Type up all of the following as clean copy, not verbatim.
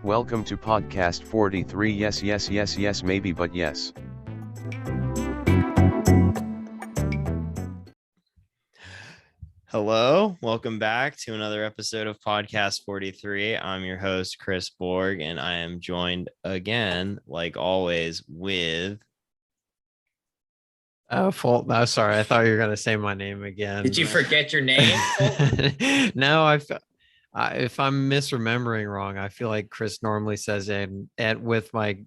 Welcome to podcast 43. Yes, yes, yes, yes, maybe, but yes. Hello, welcome back to another episode of podcast 43. I'm your host, Chris Borg, and I am joined again, like always, with... Oh, Fulton. Oh, sorry. I thought you were going to say my name again. Did you forget your name, Fulton? No, if I'm misremembering wrong, I feel like Chris normally says it with my,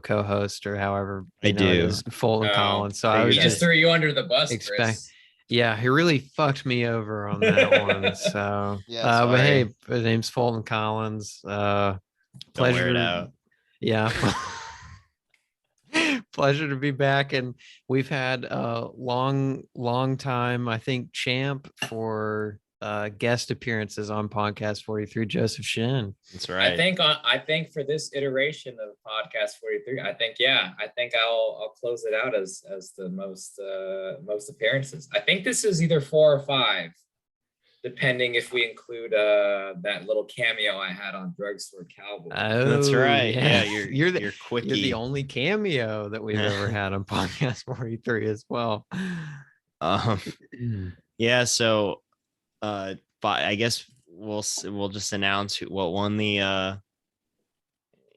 co-host or however I do. it is, Fulton Collins. So I was He just threw you under the bus, Chris. Yeah, he really fucked me over on that one. So, Yeah, but hey, my name's Fulton Collins. Don't Pleasure. wear it out. Yeah. Pleasure to be back, and we've had a long time, I think, champ for guest appearances on podcast 43, Joseph Shin. That's right. I think for this iteration of podcast 43, I think I'll close it out as the most appearances. I think this is either 4 or 5, depending if we include that little cameo I had on Drugstore Cowboy. Oh, that's right. Yeah, you're quickie. You're the only cameo that we've ever had on podcast 43 as well. Yeah. So, but I guess we'll just announce what won the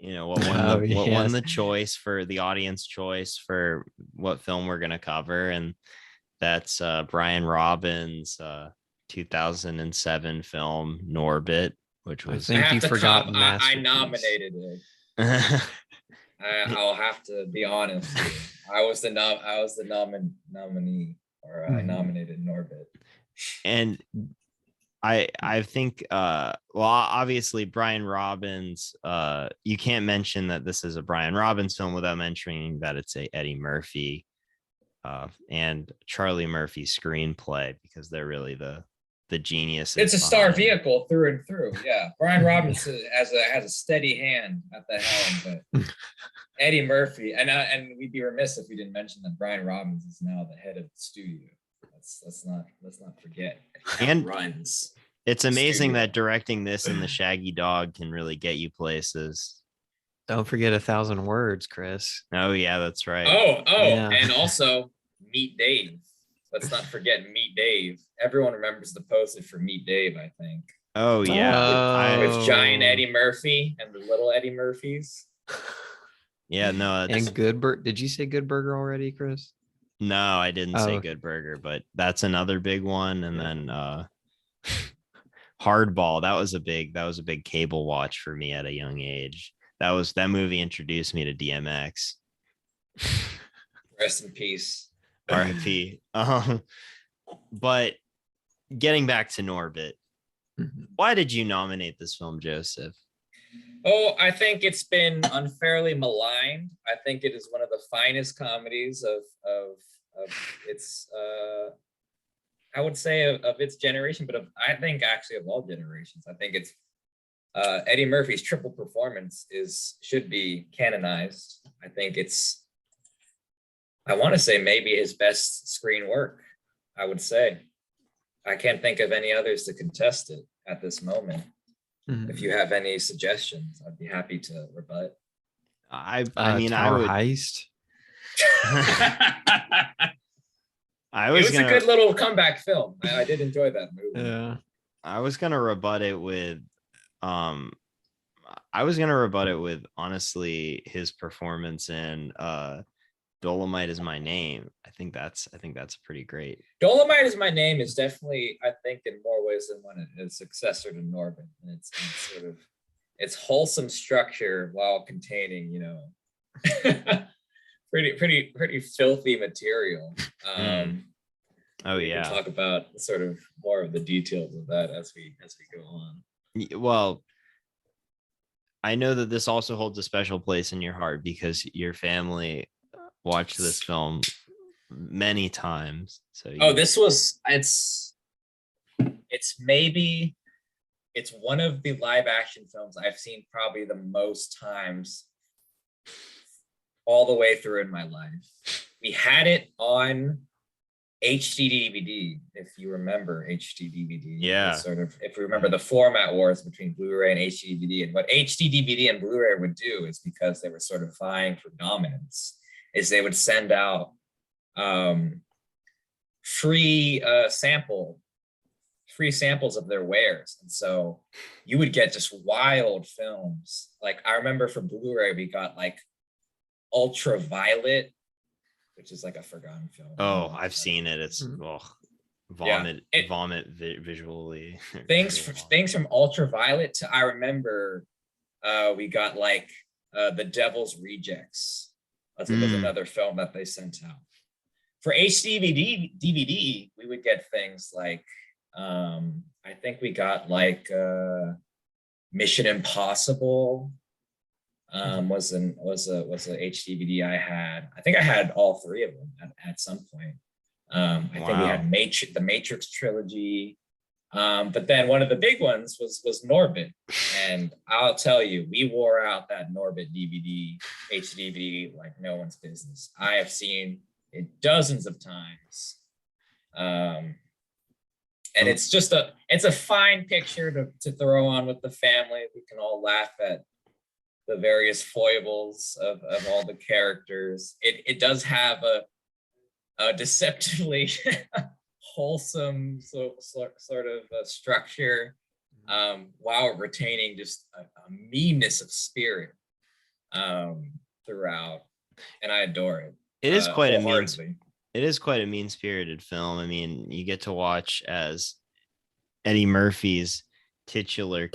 what won the choice for the audience choice for what film we're gonna cover, and that's Brian Robbins' 2007 film Norbit, which was... I think you forgot. I nominated it. I'll have to be honest. I was the nominee, or I nominated Norbit. And I think obviously Brian Robbins, you can't mention that this is a Brian Robbins film without mentioning that it's a Eddie Murphy and Charlie Murphy screenplay, because they're really the geniuses. It's a star vehicle through and through. Yeah, Brian Robbins has a steady hand at the helm, but Eddie Murphy, and we'd be remiss if we didn't mention that Brian Robbins is now the head of the studio. Let's not forget. And runs. It's amazing that directing this and The Shaggy Dog can really get you places. Don't forget 1,000 Words, Chris. Oh yeah, that's right. Yeah. And also Meet Dave. Let's not forget Meet Dave. Everyone remembers the poster for Meet Dave, I think. Oh yeah, with giant Eddie Murphy and the little Eddie Murphys. Yeah, no. And Good Burger. Did you say Good Burger already, Chris? No, I didn't say Good Burger, but that's another big one. And then Hardball. That was a big cable watch for me at a young age. That movie introduced me to DMX. Rest in peace. R.I.P. But getting back to Norbit, why did you nominate this film, Joseph? Oh, I think it's been unfairly maligned. I think it is one of the finest comedies of its I would say of its generation, but I think actually of all generations. I think it's Eddie Murphy's triple performance should be canonized. I think I want to say maybe his best screen work. I would say I can't think of any others to contest it at this moment. If you have any suggestions, I'd be happy to rebut. I mean, Tower Heist. It was a good little comeback film. I did enjoy that movie. Yeah. I was gonna rebut it with honestly his performance in Dolomite Is My Name. I think that's pretty great. Dolomite Is My Name is definitely, I think, in more ways than one, a successor to Norbit. And it's sort of it's wholesome structure while containing, pretty filthy material. Oh yeah. We can talk about sort of more of the details of that as we go on. Well, I know that this also holds a special place in your heart because your family watched this film many times. So it's one of the live action films I've seen probably the most times all the way through in my life. We had it on HD DVD, if you remember HD DVD. Yeah. Sort of, if you remember the format wars between Blu-ray and HD DVD, and what HD DVD and Blu-ray would do is, because they were sort of vying for dominance, is they would send out free samples of their wares. And so you would get just wild films. Like I remember for Blu-ray, we got like Ultraviolet, which is like a forgotten film. Oh, I've seen it. It's vomit visually. Things from Ultraviolet to, I remember we got like The Devil's Rejects. That's another film that they sent out. For HD DVD, we would get things like I think we got like Mission Impossible. Was a HDVD I had. I think I had all three of them at some point. I think we had the Matrix trilogy. But then one of the big ones was Norbit. And I'll tell you, we wore out that Norbit DVD, HDVD like no one's business. I have seen it dozens of times. And it's just a fine picture to throw on with the family. We can all laugh at the various foibles of all the characters. It does have a deceptively wholesome sort of structure, while retaining just a meanness of spirit throughout, and I adore it. It is quite a mean-spirited film. I mean, you get to watch as Eddie Murphy's titular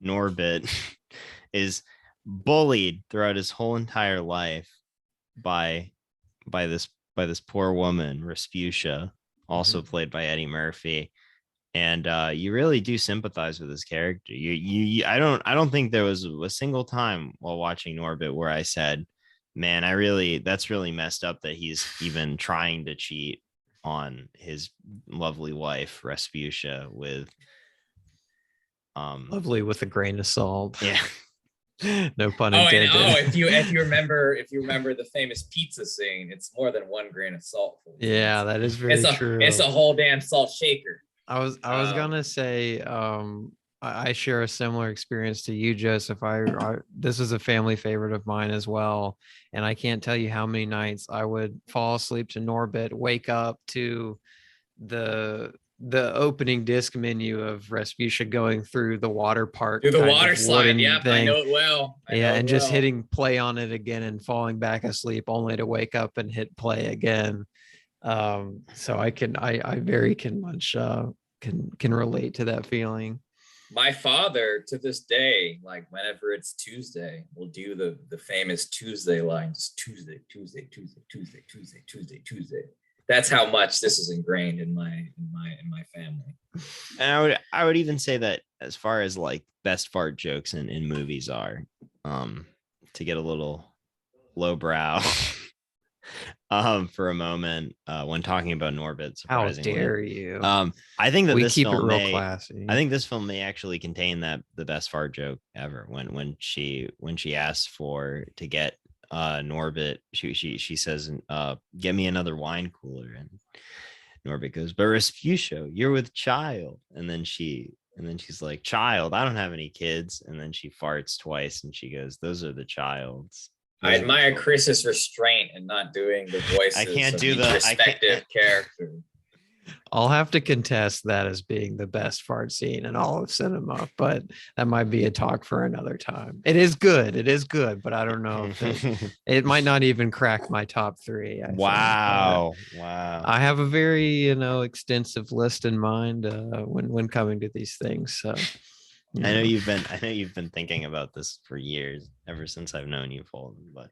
Norbit is bullied throughout his whole entire life by this poor woman, Respucia, also played by Eddie Murphy, and you really do sympathize with his character. I don't think there was a single time while watching Norbit where I said, man, that's really messed up that he's even trying to cheat on his lovely wife Respucia with lovely with a grain of salt. Yeah. No pun intended. If you remember the famous pizza scene, it's more than one grain of salt. Yeah, that is very true. It's a whole damn salt shaker. I was gonna say, I share a similar experience to you, Joseph. This is a family favorite of mine as well, and I can't tell you how many nights I would fall asleep to Norbit, wake up to the opening disc menu of Respucia going through the water park, through the water slide. Yep, I know it well. Just hitting play on it again and falling back asleep, only to wake up and hit play again. So I very much can relate to that feeling. My father, to this day, like whenever it's Tuesday, will do the famous Tuesday line, just Tuesday. That's how much this is ingrained in my family. And I would even say that as far as like best fart jokes in movies are, to get a little lowbrow for a moment, when talking about Norbit, surprisingly. How dare you? I think that we keep it real classy. I think this film may actually contain the best fart joke ever. When she asks to get Norbit, she says, get me another wine cooler, and Norbit goes, but Respucia, you're with child, and then she's like, child, I don't have any kids, and then she farts twice and she goes, those are the child's. I admire Chris's restraint in not doing the voices. I can't of do the respective character. I'll have to contest that as being the best fart scene in all of cinema, but that might be a talk for another time. It is good, but I don't know if it might not even crack my top three. Wow. I have a very extensive list in mind when coming to these things. So I know you've been thinking about this for years, ever since I've known you, Fulton. But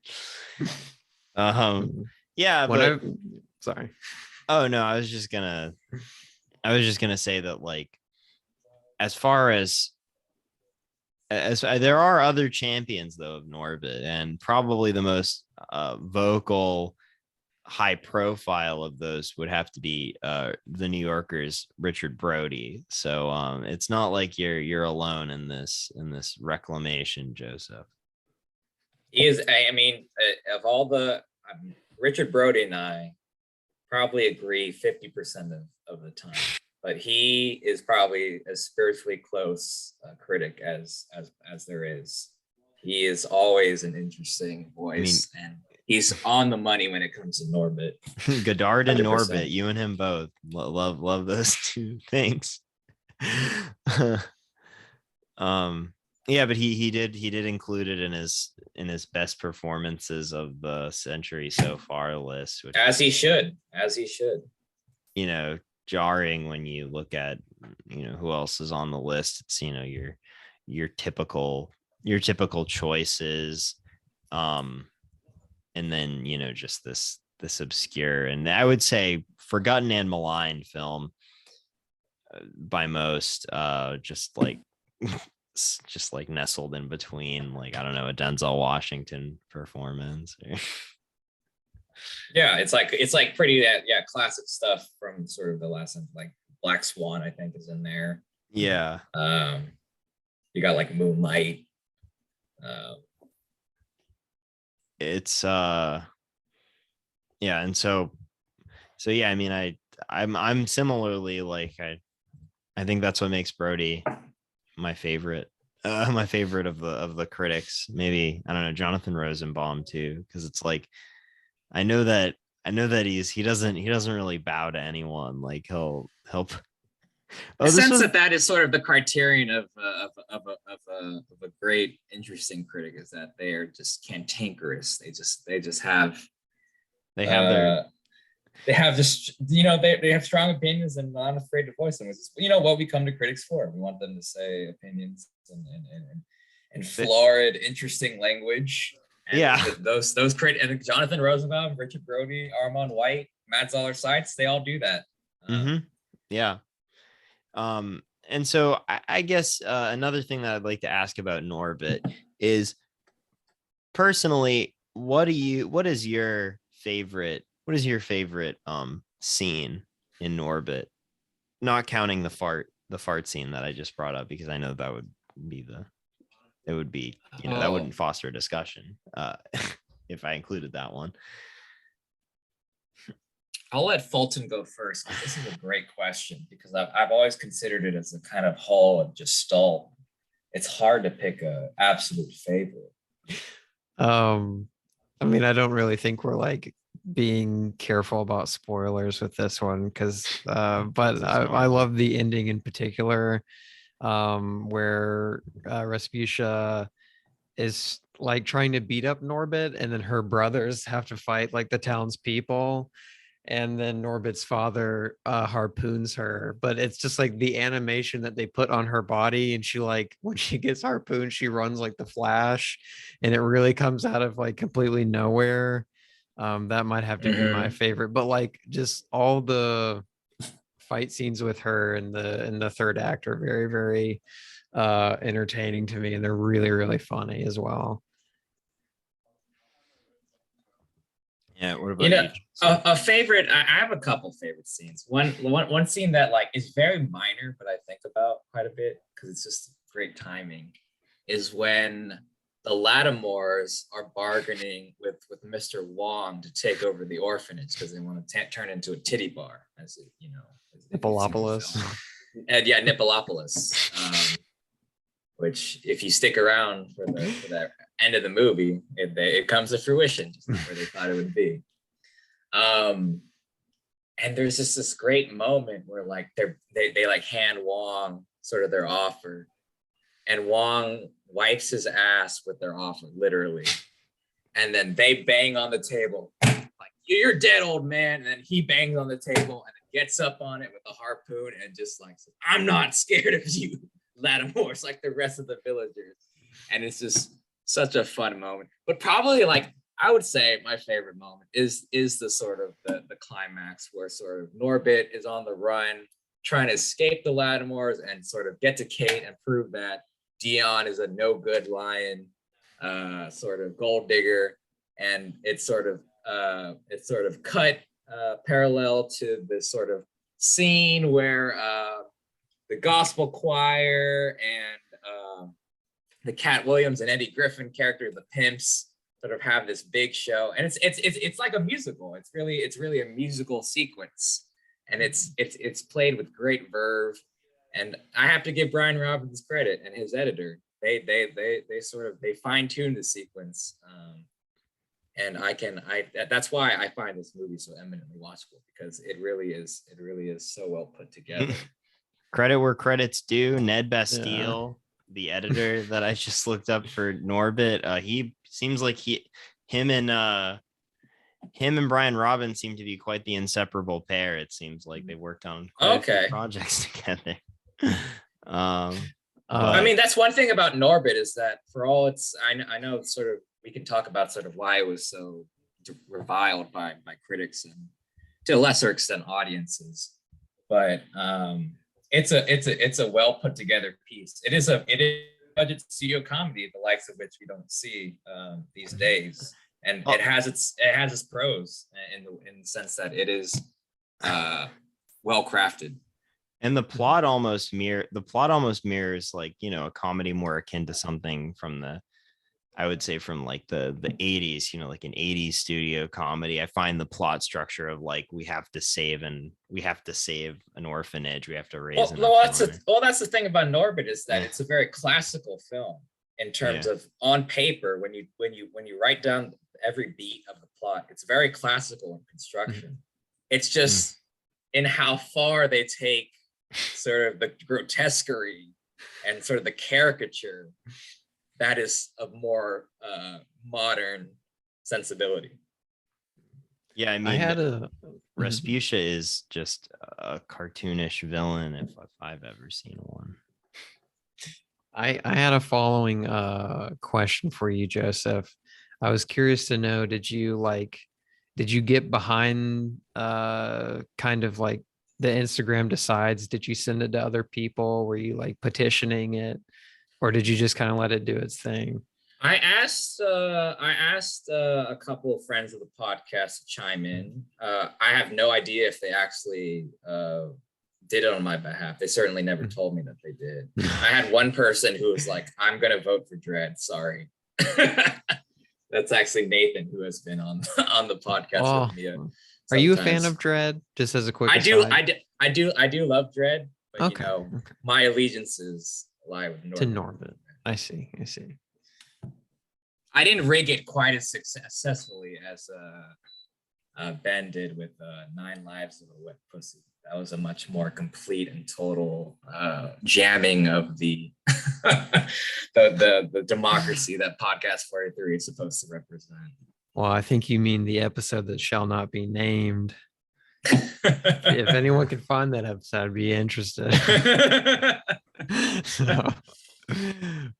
yeah. Sorry. Oh no, I was just gonna say that, like, as far as there are other champions though of Norbit, and probably the most vocal, high profile of those would have to be the New Yorker's Richard Brody. So it's not like you're alone in this reclamation, Joseph. He is. I mean, of all the Richard Brody and I probably agree 50% of the time. But he is probably as spiritually close a critic as there is. He is always an interesting voice, and he's on the money when it comes to Norbit. Godard and 100%. Norbit, you and him both. Love those two things. Yeah, but he did include it in his best performances of the century so far list, which as he should. You know, jarring when you look at, you know, who else is on the list. It's, you know, your typical choices, and then, you know, just this obscure, and I would say forgotten and maligned film by most, just like nestled in between, like, I don't know, a Denzel Washington performance. Yeah, it's like pretty classic stuff from sort of the last one, like Black Swan, I think, is in there. Yeah. You got like Moonlight. It's yeah, and so yeah, I mean, I'm similarly like, I think that's what makes Brody my favorite of the critics. Maybe, I don't know, Jonathan Rosenbaum too, because it's like, I know that he doesn't really bow to anyone. Like, he'll I sense that is sort of the criterion of a great, interesting critic, is that they are just cantankerous. They have just, you know, they have strong opinions and not afraid to voice them. It's, you know, what we come to critics for. We want them to say opinions and florid, interesting language. And yeah, those critics, and Jonathan Rosenbaum, Richard Brody, Armand White, Matt Zoller Seitz, they all do that. Yeah. And so I guess another thing that I'd like to ask about Norbit is, personally, what is your favorite scene in Norbit? Not counting the fart scene that I just brought up, because I know that would be you know, that wouldn't foster a discussion if I included that one. I'll let Fulton go first. This is a great question, because I've always considered it as a kind of hall of gestalt. It's hard to pick a absolute favorite. I mean, I don't really think we're like being careful about spoilers with this one, because but I love the ending in particular, where Rasputia is like trying to beat up Norbit, and then her brothers have to fight like the townspeople, and then Norbit's father harpoons her. But it's just like the animation that they put on her body, and she, like, when she gets harpooned, she runs like the Flash, and it really comes out of like completely nowhere. That might have to be my favorite. But like, just all the fight scenes with her in the third act are very, very entertaining to me, and they're really, really funny as well. Yeah, what about you know, you? a favorite? I have a couple favorite scenes. One scene that like is very minor, but I think about quite a bit because it's just great timing, is when the Lattimores are bargaining with Mr. Wong to take over the orphanage because they want to turn into a titty bar, as it, you know, Nippolopolis. And yeah, Nippolopolis. Which, if you stick around for that end of the movie, it comes to fruition, just where they thought it would be. And there's just this great moment where like they like hand Wong sort of their offer, and Wong wipes his ass with their offer, literally, and then they bang on the table like, "You're dead, old man," and then he bangs on the table and then gets up on it with a harpoon and just like says, "I'm not scared of you, Lattimores," like the rest of the villagers. And it's just such a fun moment. But probably, like, I would say my favorite moment is the sort of the climax where sort of Norbit is on the run trying to escape the Lattimores and sort of get to Kate and prove that Dion is a no good lion, sort of gold digger. And it's sort of cut parallel to this sort of scene where the gospel choir and the Cat Williams and Eddie Griffin character, the pimps, sort of have this big show, and it's like a musical. It's really a musical sequence, and it's played with great verve. And I have to give Brian Robbins credit and his editor. They fine-tuned the sequence. And that's why I find this movie so eminently watchable, because it really is so well put together. Credit where credit's due. Ned Bastille, the editor that I just looked up for Norbit, he seems like him and Brian Robbins seem to be quite the inseparable pair. It seems like they worked on quite a few projects together. I mean, that's one thing about Norbit, is that for all its, I know sort of, we can talk about sort of why it was so reviled by critics and to a lesser extent audiences, but it's a well put together piece. It is a budget studio comedy, the likes of which we don't see these days, and it has its pros in the sense that it is well crafted. And the plot almost mirrors, like, you know, a comedy more akin to something from I would say from like the 80s, you know, like an 80s studio comedy. I find the plot structure of like, we have to save an orphanage, we have to raise that's the thing about Norbit, is that it's a very classical film in terms of, on paper, when you write down every beat of the plot, it's very classical in construction. It's just in how far they take sort of the grotesquerie and sort of the caricature that is of more modern sensibility. Yeah, I mean, Rasputia is just a cartoonish villain if I've ever seen one. I had a following question for you, Joseph. I was curious to know, did you get behind kind of like the Instagram decides? Did you send it to other people? Were you like petitioning it, or did you just kind of let it do its thing? I asked a couple of friends of the podcast to chime in. I have no idea if they actually did it on my behalf. They certainly never told me that they did. I had one person who was like, "I'm gonna vote for Dredd. Sorry." That's actually Nathan, who has been on the podcast with me. Are you a fan of Dredd? Just as a quick aside. I do love Dredd, but you know, my allegiances lie with Norbit. To Norbit. I see. I didn't rig it quite as successfully as Ben did with 9 Lives of a Wet Pussy. That was a much more complete and total jamming of the the democracy that Podcast 43 is supposed to represent. Well, I think you mean the episode that shall not be named. If anyone can find that episode, I'd be interested. So,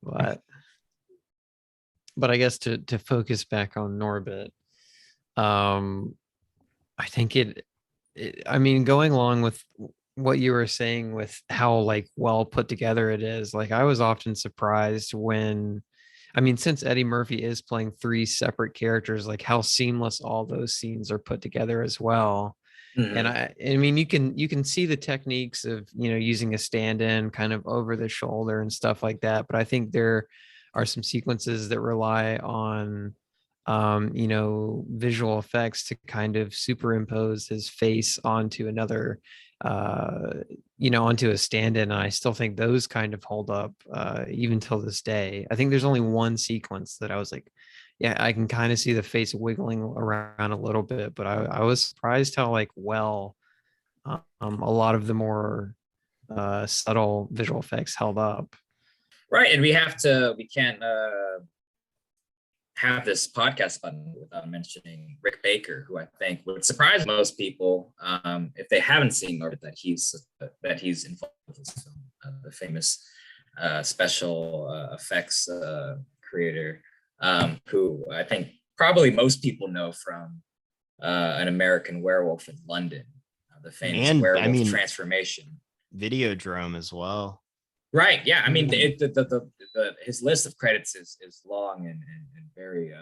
but I guess to focus back on Norbit, I think I mean, going along with what you were saying with how like well put together it is, like I was often surprised when, I mean, since Eddie Murphy is playing 3 separate characters, like how seamless all those scenes are put together as well. And I mean, you can see the techniques of, you know, using a stand-in kind of over the shoulder and stuff like that. But I think there are some sequences that rely on, you know, visual effects to kind of superimpose his face onto another, you know, onto a stand-in. And I still think those kind of hold up even till this day. I think there's only one sequence that I was like, yeah, I can kind of see the face wiggling around a little bit, but I was surprised how like well a lot of the more subtle visual effects held up. Right, and we can't have this podcast without mentioning Rick Baker, who I think would surprise most people if they haven't seen Norbit, that he's involved with this film, the famous special effects creator. Who I think probably most people know from An American Werewolf in London, the famous werewolf transformation. Videodrome as well. Right. Yeah. I mean, his list of credits is long and very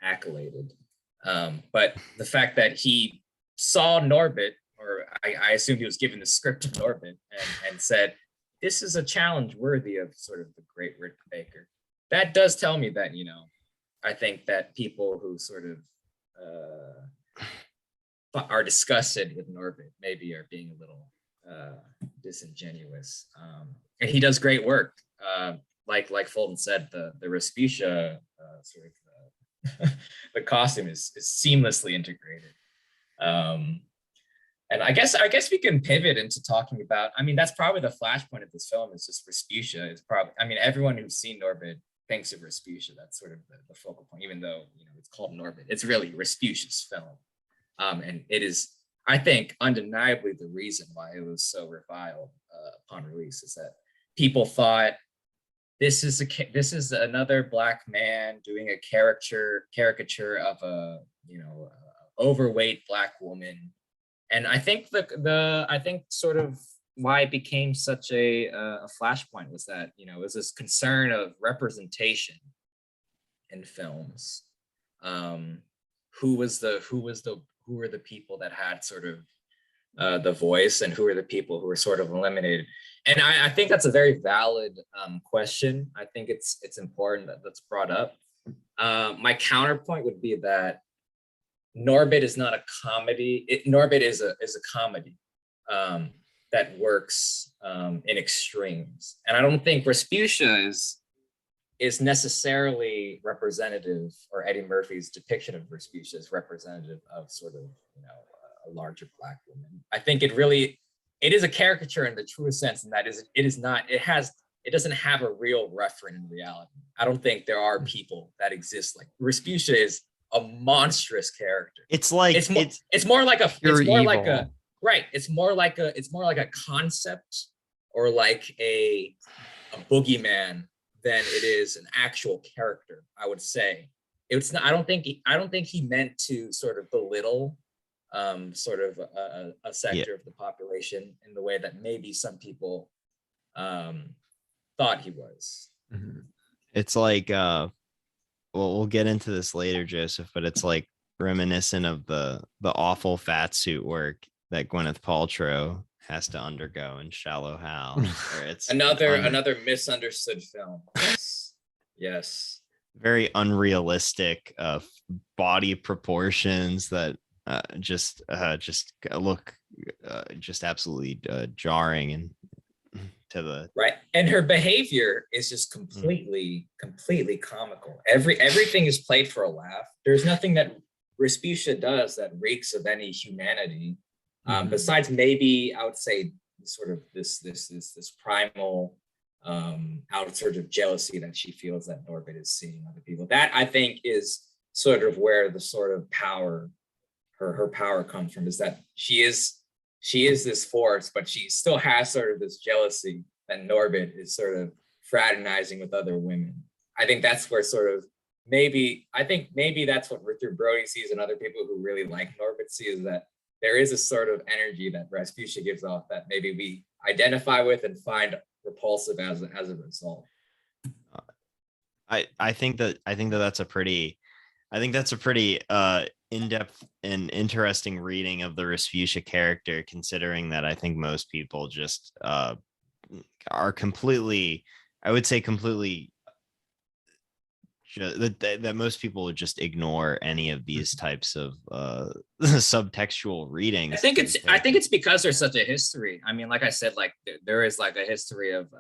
accoladed. But the fact that he saw Norbit, or I assume he was given the script of Norbit and said, this is a challenge worthy of sort of the great Rick Baker. That does tell me that, you know, I think that people who sort of are disgusted with Norbit maybe are being a little disingenuous. And he does great work. Like Fulton said, the Respucia sort of the costume is seamlessly integrated. And I guess we can pivot into talking about, I mean, that's probably the flashpoint of this film is just Respucia. Is probably, I mean, everyone who's seen Norbit thinks of Respucia. That's sort of the focal point, even though, you know, it's called Norbit. It's really Respucia's film. And it is, I think, undeniably the reason why it was so reviled upon release is that people thought this is another Black man doing a caricature of a, you know, overweight Black woman. And I think I think sort of why it became such a flashpoint was that, you know, it was this concern of representation in films. Who were the people that had sort of the voice, and who are the people who were sort of eliminated? And I think that's a very valid question. I think it's important that that's brought up. My counterpoint would be that Norbit is not a comedy. Norbit is a comedy that works in extremes, and I don't think Respucia is necessarily representative, or Eddie Murphy's depiction of Respucia is representative of sort of, you know, a larger Black woman. I think it is a caricature in the truest sense, and that is it doesn't have a real referent in reality. I don't think there are people that exist like Respucia is a monstrous character. It's like it's more like a concept, or like a boogeyman, than it is an actual character. I would say it's not. I don't think he meant to sort of belittle sort of a sector of the population in the way that maybe some people thought he was. Mm-hmm. It's like well, we'll get into this later, Joseph, but it's like reminiscent of the awful fat suit work that Gwyneth Paltrow has to undergo in Shallow Hal. Where it's another misunderstood film. Yes. Very unrealistic body proportions that just look just absolutely jarring and to the right. And her behavior is just completely comical. Everything is played for a laugh. There's nothing that Respucia does that reeks of any humanity. Besides maybe I would say sort of this primal outsurge of jealousy that she feels that Norbit is seeing other people. That I think is sort of where the sort of power, her power comes from, is that she is this force, but she still has sort of this jealousy that Norbit is sort of fraternizing with other women. I think that's where sort of maybe that's what Richard Brody sees, and other people who really like Norbit see, is that there is a sort of energy that Respucia gives off that maybe we identify with and find repulsive as a result. I think that's a pretty in-depth and interesting reading of the Respucia character, considering that I think most people just are completely, I would say completely, that most people would just ignore any of these types of subtextual readings. I think it's because there's such a history. I mean, like I said, like there is like a history of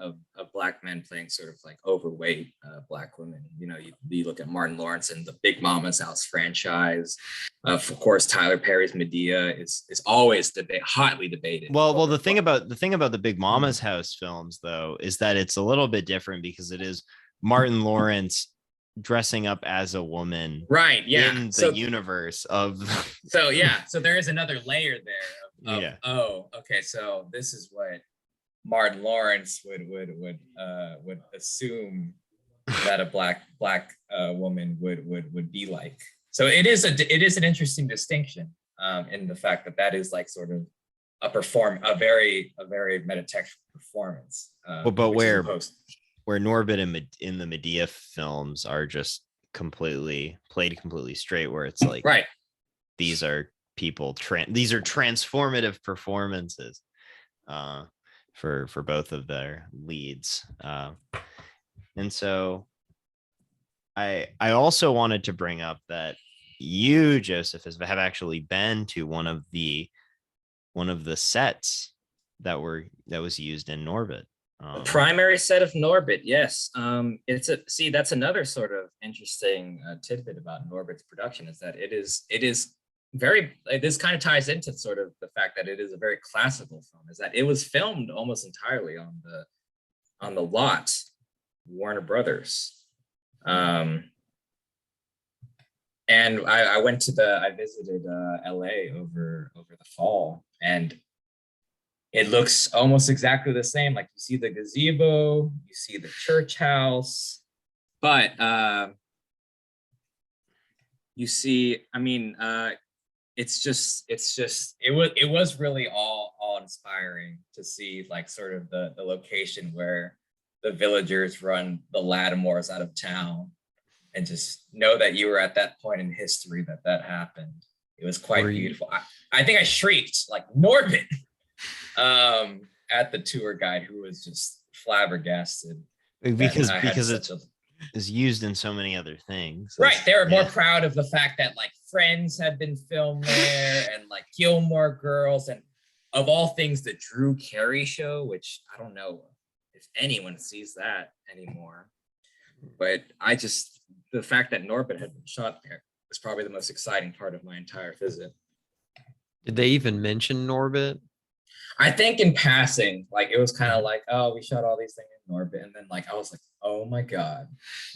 Black men playing sort of like overweight Black women. You know, you look at Martin Lawrence and the Big Mama's House franchise. Of course, Tyler Perry's Medea is always hotly debated. Well, the thing about the Big Mama's House films, though, is that it's a little bit different because it is Martin Lawrence dressing up as a woman, right? Yeah, in the universe of so there is another layer there of oh, okay, so this is what Martin Lawrence would assume that a black woman would be like. So it is an interesting distinction in the fact that is like sort of a very metatextual performance. But where Norbit in the Medea films are just completely straight, where it's like, right, these are people, these are transformative performances. for both of their leads. And so I also wanted to bring up that you, Joseph, have actually been to one of the sets that was used in Norbit. The primary set of Norbit, yes. That's another sort of interesting tidbit about Norbit's production, is that it is very, this kind of ties into sort of the fact that it is a very classical film, is that it was filmed almost entirely on the lot, Warner Brothers. And I visited LA over the fall, and it looks almost exactly the same. Like, you see the gazebo, you see the church house, but you see, I mean, it was really all inspiring to see, like, sort of the location where the villagers run the Lattimores out of town, and just know that you were at that point in history that happened. It was quite beautiful. I think I shrieked like Norbit at the tour guide, who was just flabbergasted. Because it's used in so many other things. Right. They were more proud of the fact that, like, Friends had been filmed there, and like Gilmore Girls, and of all things, the Drew Carey Show, which I don't know if anyone sees that anymore. But the fact that Norbit had been shot there was probably the most exciting part of my entire visit. Did they even mention Norbit? I think in passing, like, it was kind of like, oh, we shot all these things in Norbit, and then, like, I was like, oh my God,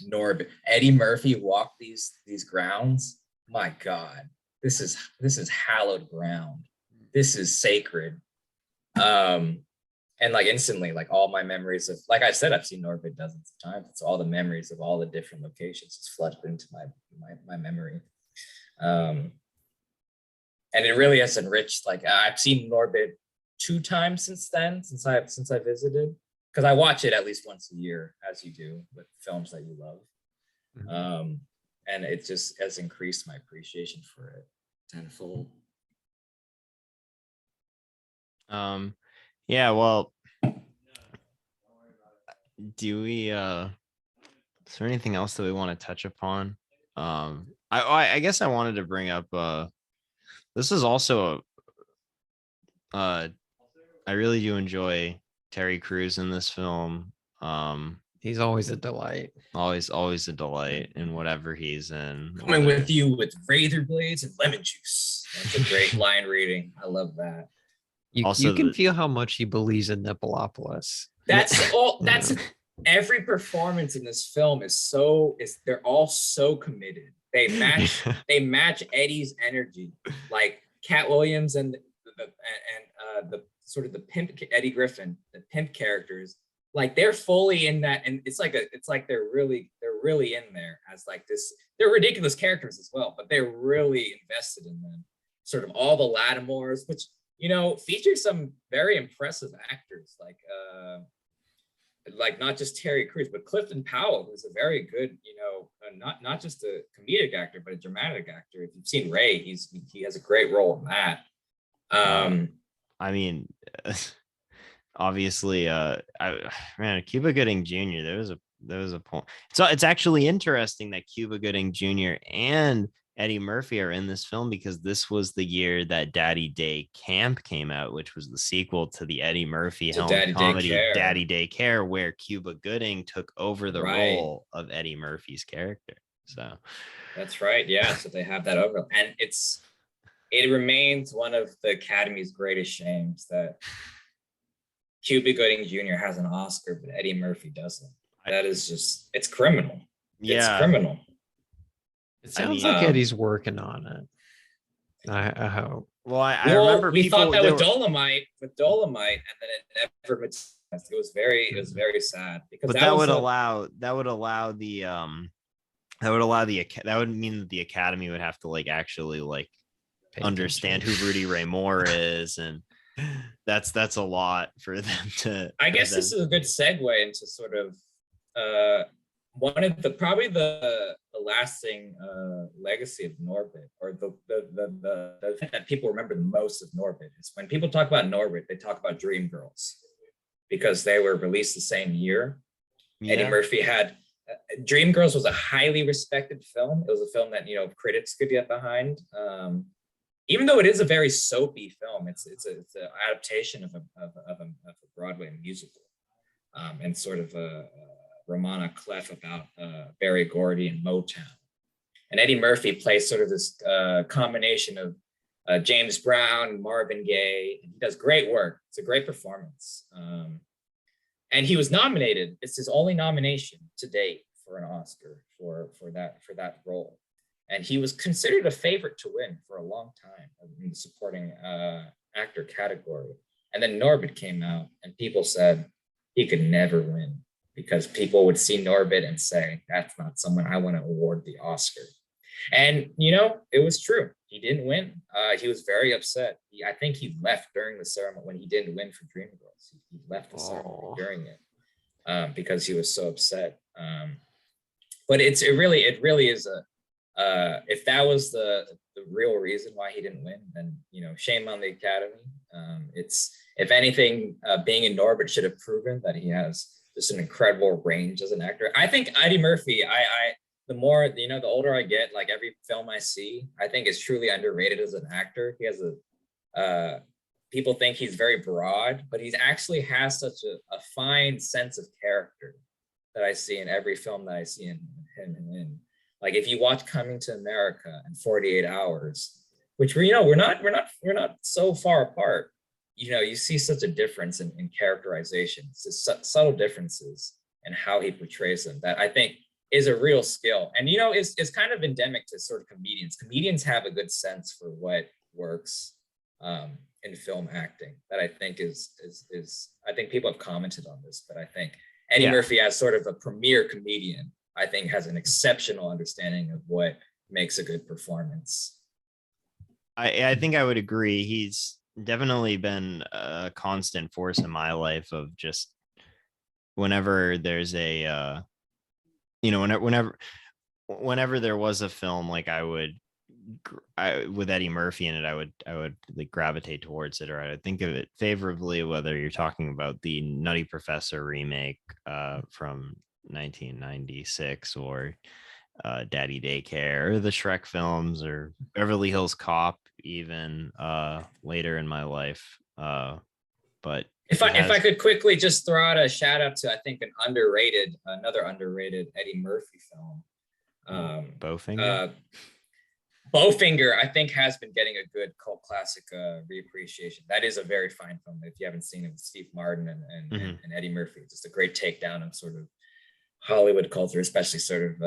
Norbit. Eddie Murphy walked these grounds. My God, this is hallowed ground. This is sacred. And like, instantly, like, all my memories of, like I said, I've seen Norbit dozens of times. It's all the memories of all the different locations just flooded into my memory. And it really has enriched. Like, I've seen Norbit 2 times since then, since I visited, because I watch it at least once a year, as you do with films that you love. Mm-hmm. And it just has increased my appreciation for it tenfold. Yeah, well, do we is there anything else that we want to touch upon? I guess I wanted to bring up this is also I really do enjoy Terry Crews in this film. He's always a delight. Always a delight in whatever he's in. Coming with you with razor blades and lemon juice. That's a great line reading. I love that. You can feel how much he believes in Nippolopolis. That's all. That's every performance in this film they're all so committed. They match Eddie's energy. Like Cat Williams and the sort of the pimp Eddie Griffin, the pimp characters. Like, they're fully in that, and it's like they're really in there as like this. They're ridiculous characters as well, but they're really invested in them. Sort of all the Lattimores, which, you know, features some very impressive actors, like not just Terry Crews, but Clifton Powell, who's a very good, you know, not just a comedic actor, but a dramatic actor. If you've seen Ray, he has a great role in that. I mean, obviously, Cuba Gooding Jr. There was a point. So it's actually interesting that Cuba Gooding Jr. and Eddie Murphy are in this film, because this was the year that Daddy Day Camp came out, which was the sequel to the Eddie Murphy comedy Daddy Day Care, where Cuba Gooding took over the role of Eddie Murphy's character. So that's right. Yeah. So they have that over, and it remains one of the Academy's greatest shames that Cuba Gooding Jr. has an Oscar, but Eddie Murphy doesn't. That is just, it's criminal. Yeah. It's criminal. It sounds like Eddie's working on it. I hope. Well, I remember we thought that with Dolomite, and then it never materialized. It was very sad, because that would mean that the Academy would have to like actually like understand who Rudy Ray Moore is, and that's a lot for them to. I guess this is a good segue into sort of one of the lasting legacy of Norbit, or the thing that people remember the most of Norbit, is when people talk about Norbit, they talk about Dreamgirls. because they were released the same year. Eddie Yeah. Murphy had Dreamgirls was a highly respected film. It was a film that critics could get behind. Even though it is a very soapy film, it's an adaptation of a Broadway musical, and sort of a Romana Clef about Berry Gordy and Motown. And Eddie Murphy plays sort of this combination of James Brown and Marvin Gaye, and he does great work. It's a great performance. And he was nominated. It's his only nomination to date for an Oscar for that role. And he was considered a favorite to win for a long time in the supporting actor category. And then Norbit came out, and people said he could never win because people would see Norbit and say, that's not someone I want to award the Oscar. And, it was true. He didn't win. He was very upset. I think he left during the ceremony when he didn't win for Dreamgirls. He left the ceremony during it because he was so upset. But it really is if that was the real reason why he didn't win, then shame on the Academy. It's, if anything, being in Norbit should have proven that he has just an incredible range as an actor. I think Eddie Murphy, the more the older I get, like every film I see, I think is truly underrated as an actor. He has people think he's very broad, but he actually has such a fine sense of character that I see in every film that I see him in. Like if you watch Coming to America and 48 Hours, which we're not so far apart. You see such a difference in characterization, subtle differences in how he portrays them that I think is a real skill. And it's kind of endemic to sort of comedians. Comedians have a good sense for what works in film acting. That I think is I think people have commented on this, but I think Eddie Murphy, as sort of a premier comedian, I think has an exceptional understanding of what makes a good performance. I think I would agree. He's definitely been a constant force in my life of just whenever there's a whenever there was a film, like with Eddie Murphy in it, I would like gravitate towards it, or I would think of it favorably, whether you're talking about the Nutty Professor remake from 1996 or Daddy Daycare, or the Shrek films, or Beverly Hills Cop, even later in my life. But if I could quickly just throw out a shout out to, I think, another underrated Eddie Murphy film, Bowfinger. Bowfinger, I think, has been getting a good cult classic reappreciation. That is a very fine film. If you haven't seen it, with Steve Martin and Eddie Murphy, it's just a great takedown of sort of Hollywood culture, especially sort of.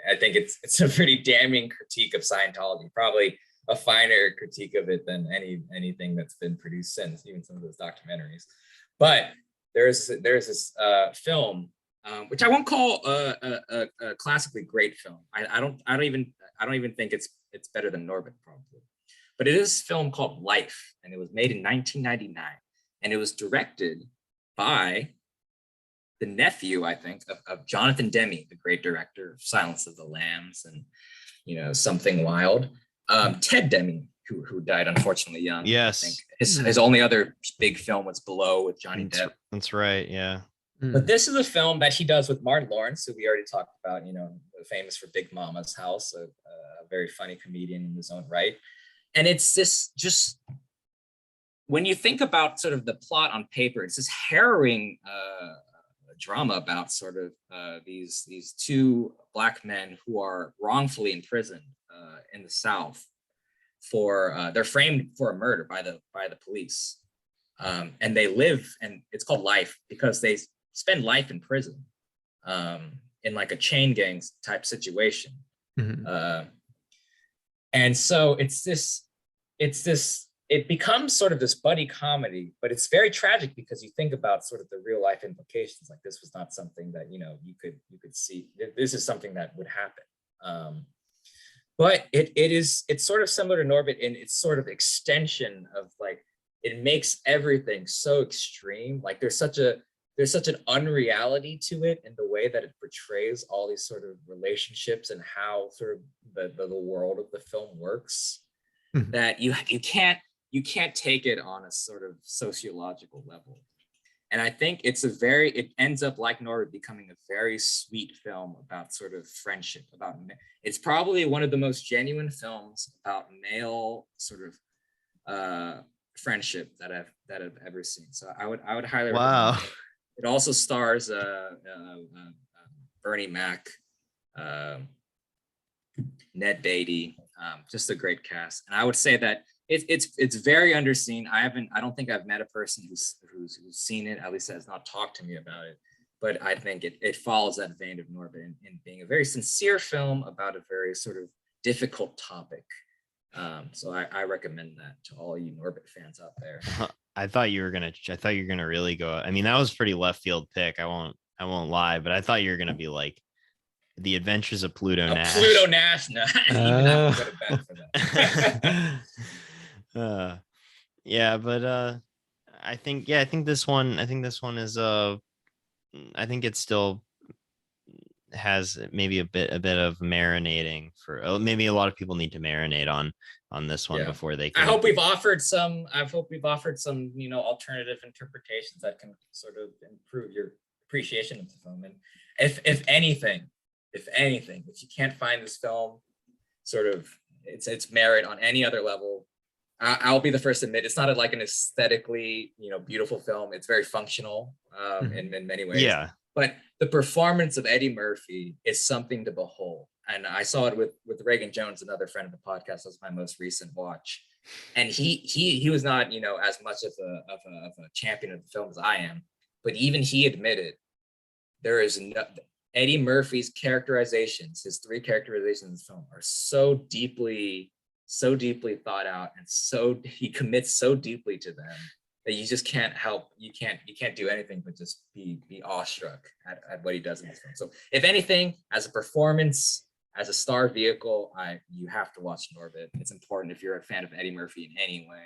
I think it's a pretty damning critique of Scientology. Probably a finer critique of it than anything that's been produced since, even some of those documentaries. But there's this film, which I won't call a classically great film. I don't even think it's better than Norbit, probably. But it is a film called Life, and it was made in 1999, and it was directed by the nephew, I think, of Jonathan Demme, the great director of Silence of the Lambs and Something Wild. Ted Demme, who died unfortunately young. Yes. I think his only other big film was Below with Johnny Depp. That's right. Yeah. But this is a film that he does with Martin Lawrence, who we already talked about, famous for Big Mama's House, a very funny comedian in his own right. And it's this, just when you think about sort of the plot on paper, it's this harrowing drama about sort of these two Black men who are wrongfully imprisoned in the South for they're framed for a murder by the police, and they live, and it's called Life because they spend life in prison in like a chain gang type situation. And so it becomes sort of this buddy comedy, but it's very tragic because you think about sort of the real life implications. Like this was not something that you could see. This is something that would happen. But it's sort of similar to Norbit in its sort of extension of like, it makes everything so extreme. Like there's such an unreality to it in the way that it portrays all these sort of relationships and how sort of the world of the film works, that you can't take it on a sort of sociological level. And I think it ends up, like Norbit, becoming a very sweet film about sort of friendship. It's probably one of the most genuine films about male sort of friendship that I've ever seen. So I would highly recommend it. It also stars Bernie Mac, Ned Beatty, just a great cast. And I would say that it's very underseen. I don't think I've met a person who's seen it, at least has not talked to me about it. But I think it follows that vein of Norbit in being a very sincere film about a very sort of difficult topic. So I recommend that to all you Norbit fans out there. I thought you were gonna really go. I mean, that was pretty left field pick. I won't lie, but I thought you were gonna be like The Adventures of Pluto Nash. Pluto Nash, no. Even I would go to bed for that. Yeah, but I think this one is I think it still has maybe a bit of marinating for maybe a lot of people need to marinate on this one before they can. I hope we've offered some alternative interpretations that can sort of improve your appreciation of the film. And if anything, if you can't find this film sort of its merit on any other level, I'll be the first to admit it's not like an aesthetically, beautiful film. It's very functional in many ways. Yeah. But the performance of Eddie Murphy is something to behold. And I saw it with Reagan Jones, another friend of the podcast. That was my most recent watch. And he was not, as much of a champion of the film as I am. But even he admitted there is Eddie Murphy's characterizations, his 3 characterizations in this film are so deeply thought out, and he commits so deeply to them that you just can't do anything but just be awestruck at what he does in this film. So if anything, as a performance, as a star vehicle, you have to watch Norbit. It's important if you're a fan of Eddie Murphy in any way.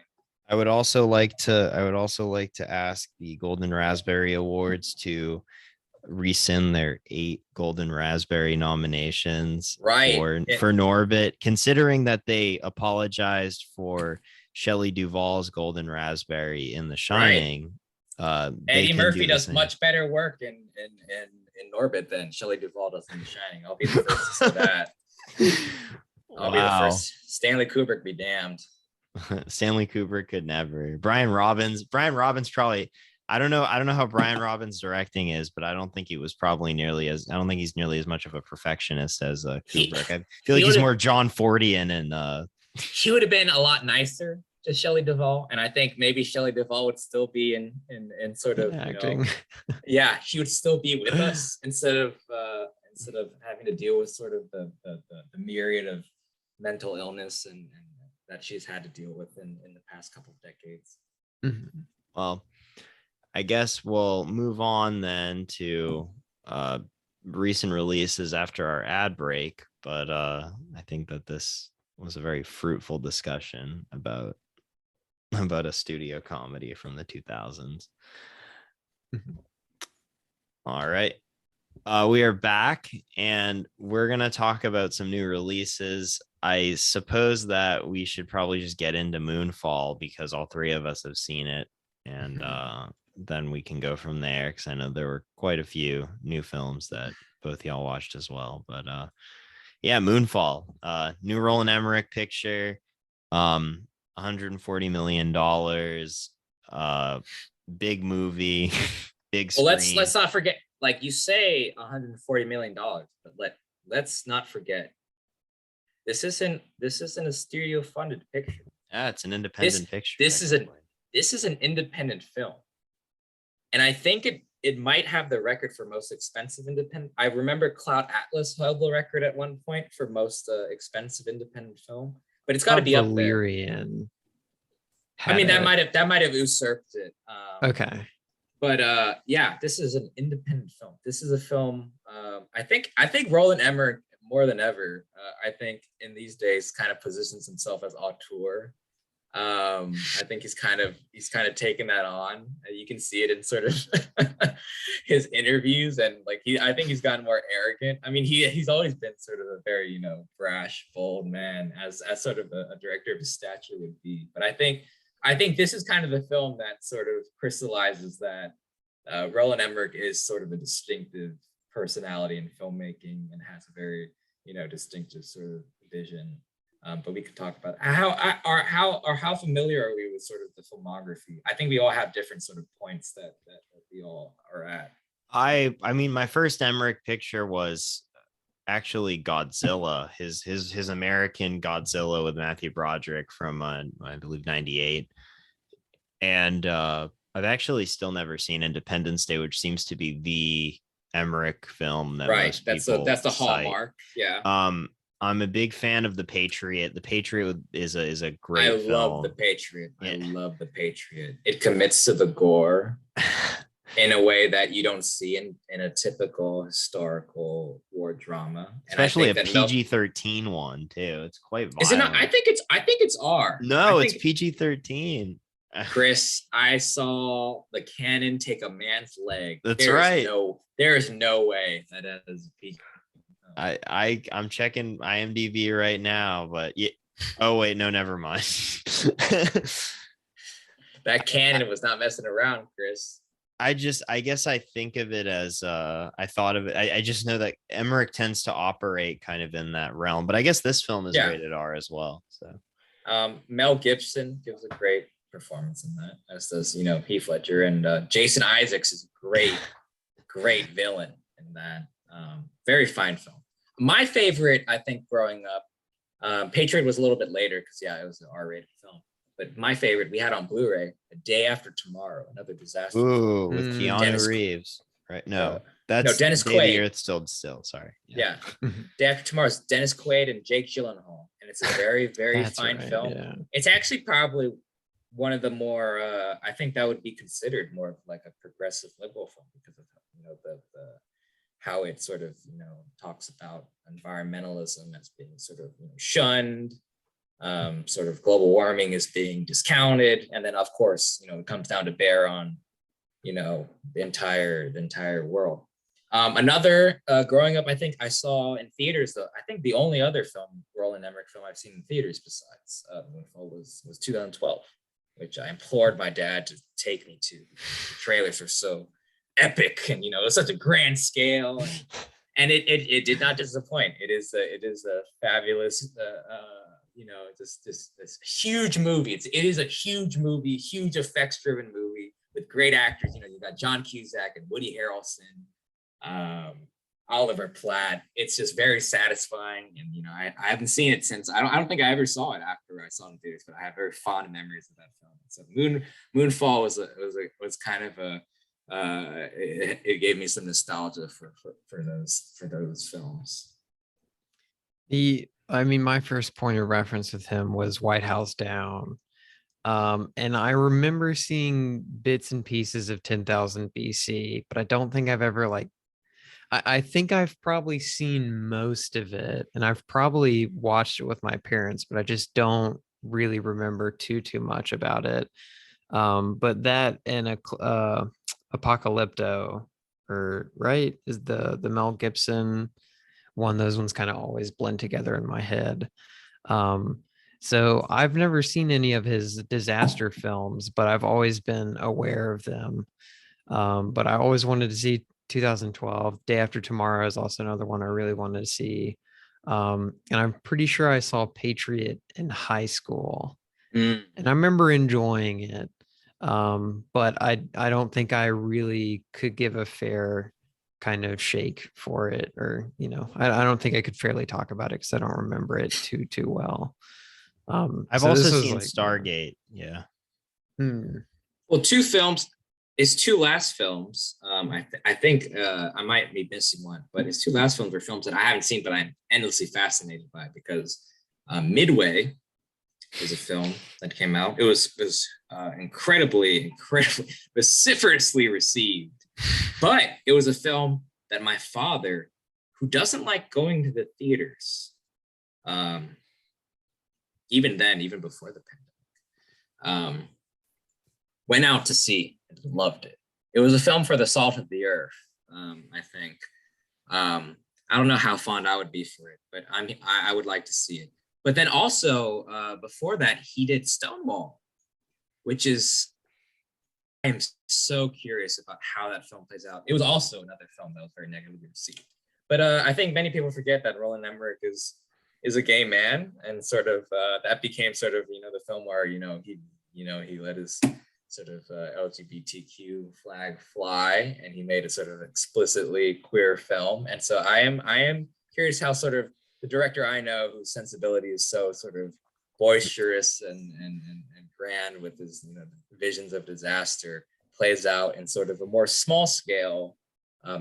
I would also like to ask the Golden Raspberry Awards to rescind their 8 Golden Raspberry nominations for Norbit, considering that they apologized for Shelley Duvall's Golden Raspberry in The Shining. Right. Eddie Murphy does much better work in Norbit than Shelley Duvall does in The Shining. I'll be the first to say that. I'll be the first. Stanley Kubrick be damned. Stanley Kubrick could never. Brian Robbins probably. I don't know how Brian Robbins' directing is, but I don't think he's nearly as much of a perfectionist as Kubrick. I feel like he's more John Fordian and he would have been a lot nicer to Shelley Duvall, and I think maybe Shelley Duvall would still be in sort of acting. She would still be with us instead of having to deal with sort of the myriad of mental illness and that she's had to deal with in the past couple of decades. Mm-hmm. Well, I guess we'll move on then to recent releases after our ad break. But I think that this was a very fruitful discussion about a studio comedy from the 2000s. All right. We are back and we're going to talk about some new releases. I suppose that we should probably just get into Moonfall because all 3 of us have seen it. And then we can go from there because I know there were quite a few new films that both y'all watched as well. But Moonfall, new Roland Emmerich picture, $140 million, big movie, big screen. Well, let's not forget, like you say, $140 million, but let's not forget, this isn't a studio funded picture. Yeah, it's an independent picture. This is an independent film. And I think it might have the record for most expensive independent. I remember Cloud Atlas held the record at one point for most expensive independent film, but it's got to be up there. I mean, that might have usurped it. Okay. But this is an independent film. This is a film. I think Roland Emmerich more than ever. I think in these days kind of positions himself as auteur. I think he's kind of taken that on. You can see it in sort of his interviews, and I think he's gotten more arrogant. I mean, he's always been sort of a very brash, bold man as sort of a director of his stature would be. But I think this is kind of the film that sort of crystallizes that Roland Emmerich is sort of a distinctive personality in filmmaking and has a very, distinctive sort of vision. But we could talk about how familiar are we with sort of the filmography? I think we all have different sort of points that we all are at. I mean, my first Emmerich picture was actually Godzilla, his American Godzilla with Matthew Broderick from I believe 98. And I've actually still never seen Independence Day, which seems to be the Emmerich film that most people that's the cite. hallmark. Yeah. I'm a big fan of The Patriot. The Patriot is a great film. I love The Patriot. I love The Patriot. It commits to the gore in a way that you don't see in a typical historical war drama. Especially a PG-13 one too. It's quite violent. Is it not? I think it's R. No, it's PG-13. Chris, I saw the cannon take a man's leg. That's right. There is no way that is PG. I'm checking IMDb right now, but yeah. Oh wait, no, never mind. That cannon was not messing around, Chris. I guess I think of it as I thought of it. I just know that Emmerich tends to operate kind of in that realm, but I guess this film is rated R as well. So Mel Gibson gives a great performance in that, as does Heath Ledger, and Jason Isaacs is a great villain in that. Very fine film. My favorite, I think, growing up, Patriot was a little bit later because it was an R-rated film. But my favorite, we had on Blu-ray, A Day After Tomorrow, another disaster. Ooh, with Keanu Reeves, right? No, that's Dennis Quaid. The Earth Stood Still. Sorry. Yeah. Day After Tomorrow is Dennis Quaid and Jake Gyllenhaal, and it's a very, very fine film. Yeah. It's actually probably one of the more, I think that would be considered more of like a progressive liberal film because of the how it sort of talks about environmentalism as being sort of shunned. Sort of global warming is being discounted, and then of course it comes down to bear on the entire world. Another growing up, I think I saw in theaters, though, I think the only other film, Roland Emmerich film I've seen in theaters besides Moonfall was 2012, which I implored my dad to take me to. The trailers were so epic, and it was such a grand scale, and it did not disappoint. It is a fabulous this huge movie. It is a huge movie, huge effects driven movie with great actors. You got John Cusack and Woody Harrelson, Oliver Platt. It's just very satisfying, and I haven't seen it since. I don't think I ever saw it after I saw it in theaters, but I have very fond memories of that film. So Moonfall was kind of a it gave me some nostalgia for those films. My first point of reference with him was White House Down. And I remember seeing bits and pieces of 10,000 BC, but I don't think I've ever I think I've probably seen most of it, and I've probably watched it with my parents, but I just don't really remember too much about it. But that and Apocalypto, is the Mel Gibson one. Those ones kind of always blend together in my head. So I've never seen any of his disaster films, but I've always been aware of them. But I always wanted to see 2012. Day After Tomorrow is also another one I really wanted to see. And I'm pretty sure I saw Patriot in high school, and I remember enjoying it. But I don't think I really could give a fair kind of shake for it, or I don't think I could fairly talk about it because I don't remember it too well. I've also seen Stargate. Yeah. Well, two films. His two last films. I think I might be missing one, but his two last films are films that I haven't seen, but I'm endlessly fascinated by, because Midway is a film that came out. It was incredibly vociferously received, but it was a film that my father, who doesn't like going to the theaters, even before the pandemic, went out to see and loved it. It was a film for the salt of the earth, I think. I don't know how fond I would be for it, but I would like to see it. But then also before that, he did Stonewall, which is am so curious about how that film plays out. It was also another film that was very negatively received. But I think many people forget that Roland Emmerich is a gay man, and sort of that became sort of the film where he let his sort of LGBTQ flag fly, and he made a sort of explicitly queer film. And so I am curious how sort of the director I know whose sensibility is so sort of boisterous and grand with his visions of disaster plays out in sort of a more small scale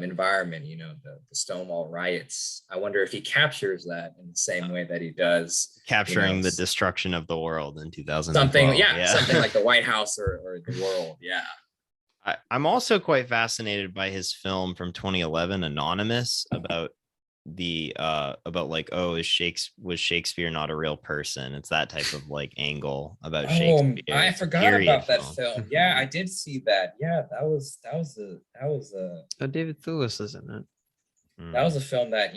environment, the Stonewall riots. I wonder if he captures that in the same way that he does capturing the destruction of the world in 2012. Something like the White House or the world. Yeah. I'm also quite fascinated by his film from 2011, Anonymous, about was Shakespeare not a real person? It's that type of like angle about Shakespeare. I forgot about that film. Yeah, I did see that. Yeah, that was David Thewlis is in it. That was a film that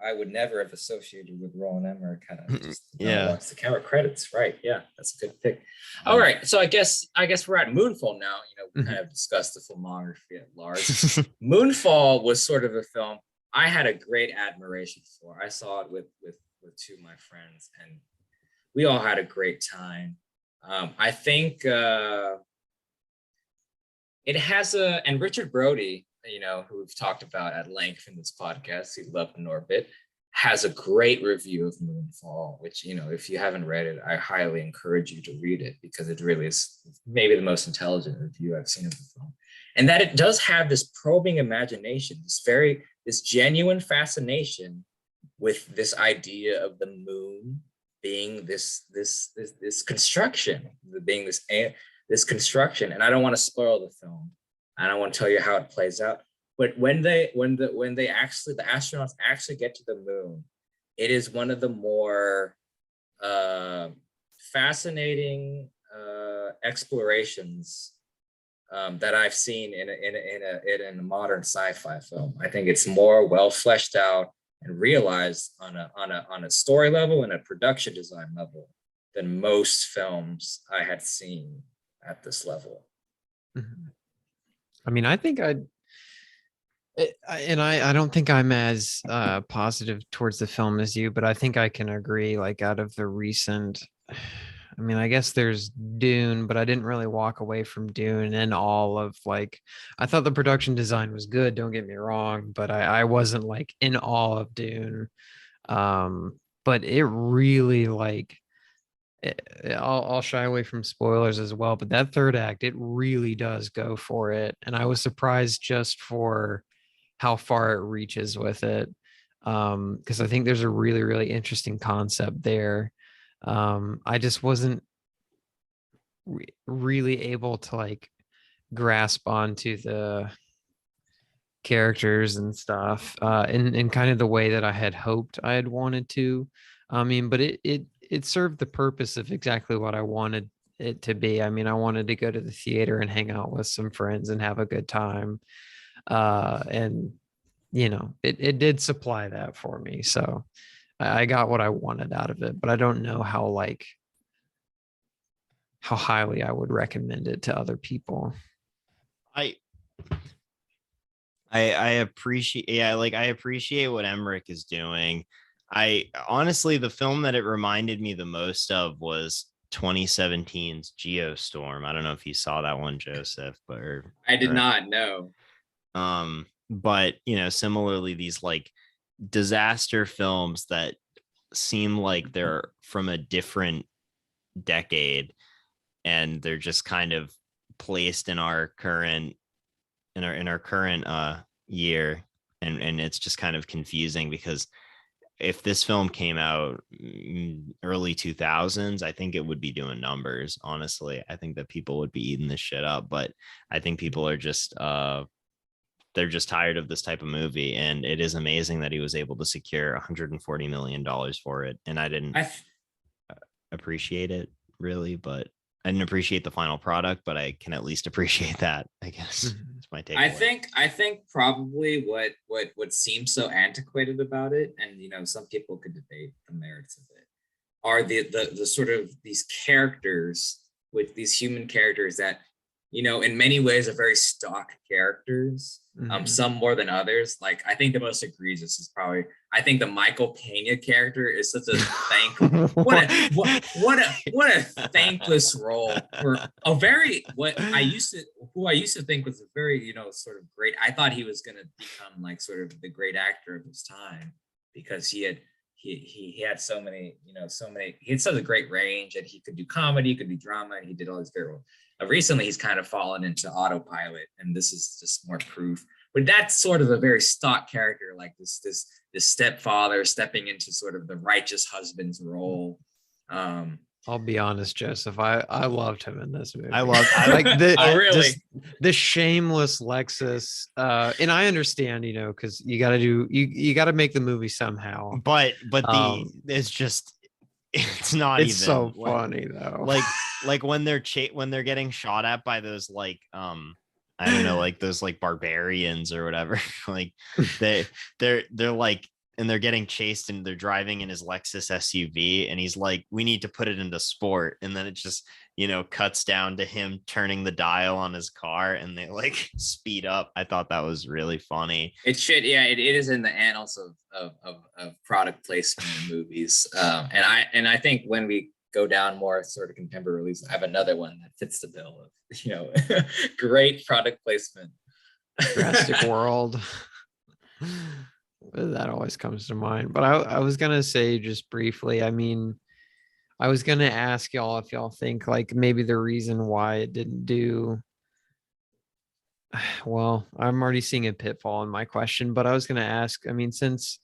I would never have associated with Roland Emmerich. Kind of just watch the camera credits, right? Yeah, that's a good pick. All right, so I guess we're at Moonfall now. We kind of discussed the filmography at large. Moonfall was sort of a film I had a great admiration for. I saw it with two of my friends, and we all had a great time. I think it has and Richard Brody, who we've talked about at length in this podcast, he loved Norbit, has a great review of Moonfall, which, if you haven't read it, I highly encourage you to read it, because it really is maybe the most intelligent review I've seen of the film. And that it does have this probing imagination, this genuine fascination with this idea of the moon being this construction, being this construction. And I don't want to spoil the film. I don't want to tell you how it plays out. But when the astronauts actually get to the moon, it is one of the more fascinating explorations that I've seen in a modern sci-fi film. I think it's more well fleshed out and realized on a story level and a production design level than most films I had seen at this level. I mean, I think I don't think I'm as positive towards the film as you, but I think I can agree, like, out of the recent, I mean, I guess there's Dune, but I didn't really walk away from Dune and all of, like, I thought the production design was good, don't get me wrong, but I wasn't like in awe of Dune. But it really, like, I'll shy away from spoilers as well, but that third act, it really does go for it. And I was surprised just for how far it reaches with it. Because I think there's a really, really interesting concept there. I just wasn't really able to, like, grasp onto the characters and stuff in kind of the way that I had hoped I had wanted to. I mean, but it served the purpose of exactly what I wanted it to be. I mean, I wanted to go to the theater and hang out with some friends and have a good time. And it did supply that for me. So I got what I wanted out of it, but I don't know how highly I would recommend it to other people. I appreciate, I appreciate what Emmerich is doing. I honestly, the film that it reminded me the most of was 2017's Geostorm. I don't know if you saw that one, Joseph, but I did not know. But similarly, these like disaster films that seem like they're from a different decade, and they're just kind of placed in our current year, and it's just kind of confusing, because if this film came out early 2000s, I think it would be doing numbers. Honestly, I think that people would be eating this shit up, but I think people are just they're just tired of this type of movie. And it is amazing that he was able to secure $140 million for it. And I didn't appreciate it really, but I didn't appreciate the final product, but I can at least appreciate that, I guess. That's my take. I think probably what seems so antiquated about it, and some people could debate the merits of it, are the sort of these characters, with these human characters that in many ways are very stock characters. Mhm. Some more than others. Like I think the most egregious is probably I think the Michael Pena character is such a what a thankless role for a very who I used to think was a very sort of great. I thought he was gonna become like sort of the great actor of his time because he had so many he had such a great range and he could do comedy, he could do drama, and he did all these great roles. Recently, he's kind of fallen into autopilot, and this is just more proof. But that's sort of a very stock character, like this stepfather stepping into sort of the righteous husband's role. I'll be honest, Joseph. I loved him in this movie. I like Oh, really? the shameless Lexus. And I understand, because you got to make the movie somehow. but it's just it's not It's even so funny though. like when they're getting shot at by those like I don't know, like those like barbarians or whatever. Like they're like, and they're getting chased and they're driving in his Lexus SUV and he's like, we need to put it into sport. And then it just, cuts down to him turning the dial on his car and they like speed up. I thought that was really funny. It should, yeah, it is in the annals of product placement in movies. And I think when we go down more sort of contemporary release, I have another one that fits the bill of, great product placement. Jurassic World. That always comes to mind. But I was gonna say just briefly, I was gonna ask y'all if y'all think like maybe the reason why it didn't do well, I'm already seeing a pitfall in my question, but I was gonna ask, since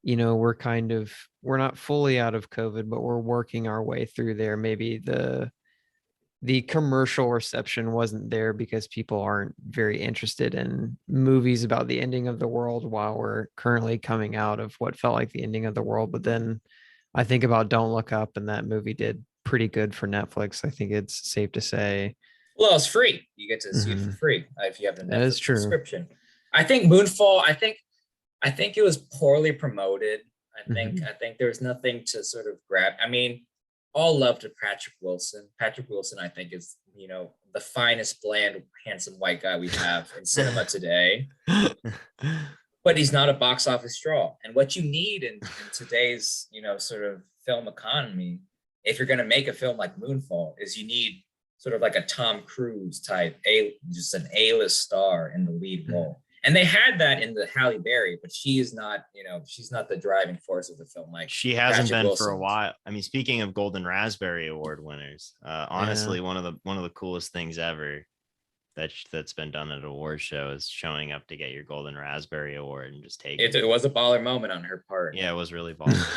we're not fully out of COVID, but we're working our way through there, maybe the commercial reception wasn't there because people aren't very interested in movies about the ending of the world while we're currently coming out of what felt like the ending of the world. But then I think about Don't Look Up, and that movie did pretty good for Netflix. I think it's safe to say. Well, it's free. You get to see it for free if you have the That is Netflix true. subscription. I think Moonfall, I think it was poorly promoted. I think there was nothing to sort of grab. All love to Patrick Wilson. Patrick Wilson, I think, is the finest, bland, handsome white guy we have in cinema today. But he's not a box office draw. And what you need in today's sort of film economy, if you're going to make a film like Moonfall, is you need sort of like a Tom Cruise type, just an A-list star in the lead role. And they had that in the Halle Berry, but she is not, she's not the driving force of the film. Like she hasn't Patrick been Wilson. for a while. Speaking of Golden Raspberry Award winners, honestly, one of the coolest things ever that's been done at an award show is showing up to get your Golden Raspberry Award and just taking it. It was a baller moment on her part. Yeah, it was really baller.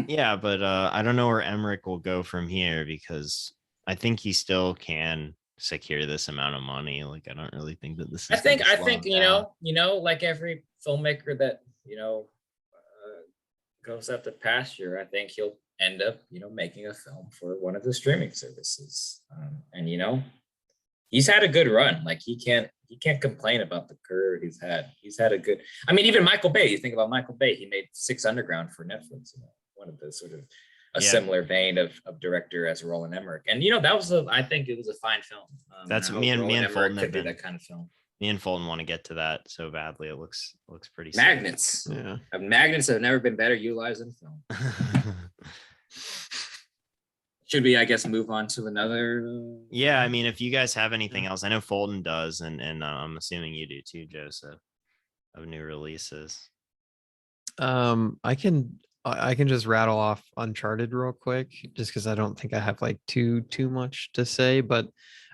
Yeah, but I don't know where Emmerich will go from here because I think he still can secure this amount of money. Like I don't really think that this is I think like every filmmaker that goes up to pasture, I think he'll end up making a film for one of the streaming services. And he's had a good run. Like he can't complain about the career he's had a good, even Michael Bay, you think about Michael Bay, he made Six Underground for Netflix, one of the sort of similar vein of director as Roland Emmerich. And that was I think it was a fine film. That's me and Fulton could be that kind of film. Me and Fulton want to get to that so badly. It looks pretty Magnets. sick. Yeah. Magnets have never been better utilized in film. Should we, I guess, move on to another? Yeah, if you guys have anything else, I know Fulton does, and I'm assuming you do too, Joseph, of new releases. I can just rattle off Uncharted real quick, just because I don't think I have like too much to say. But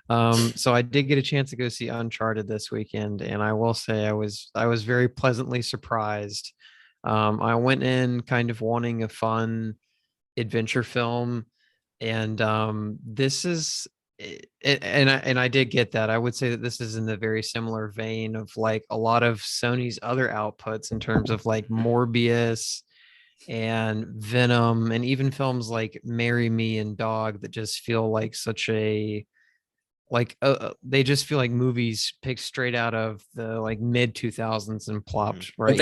so I did get a chance to go see Uncharted this weekend, and I will say I was very pleasantly surprised. I went in kind of wanting a fun adventure film, and this is and I did get that. I would say that this is in the very similar vein of like a lot of Sony's other outputs in terms of like Morbius and Venom, and even films like Marry Me and Dog that just feel like such a they just feel like movies picked straight out of the like mid 2000s and plopped right.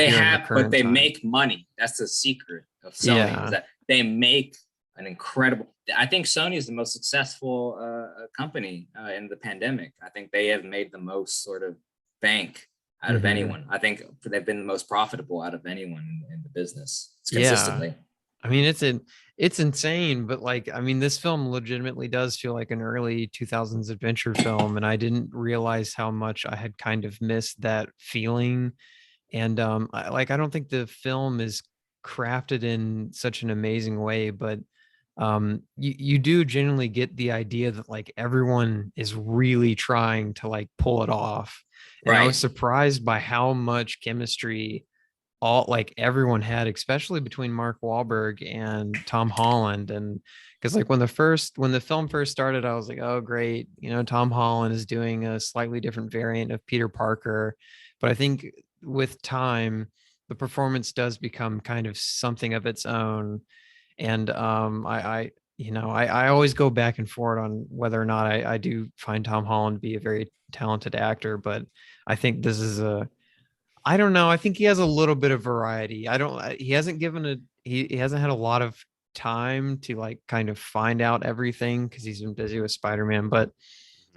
But they make money. That's the secret of Sony. Is that they make an incredible. I think Sony is the most successful company in the pandemic. I think they have made the most sort of bank out of anyone. I think they've been the most profitable out of anyone in the business consistently. Yeah. I mean, it's insane, but like, I mean, this film legitimately does feel like an early 2000s adventure film, and I didn't realize how much I had kind of missed that feeling. And I don't think the film is crafted in such an amazing way, but you do genuinely get the idea that like everyone is really trying to like pull it off. And I was surprised by how much chemistry everyone had, especially between Mark Wahlberg and Tom Holland. And because like when the film first started, I was like, oh great, Tom Holland is doing a slightly different variant of Peter Parker. But I think with time, the performance does become kind of something of its own. And I always go back and forth on whether or not I do find Tom Holland to be a very talented actor, but I think this is I don't know. I think he has a little bit of variety. He hasn't he hasn't had a lot of time to like kind of find out everything because he's been busy with Spider-Man, but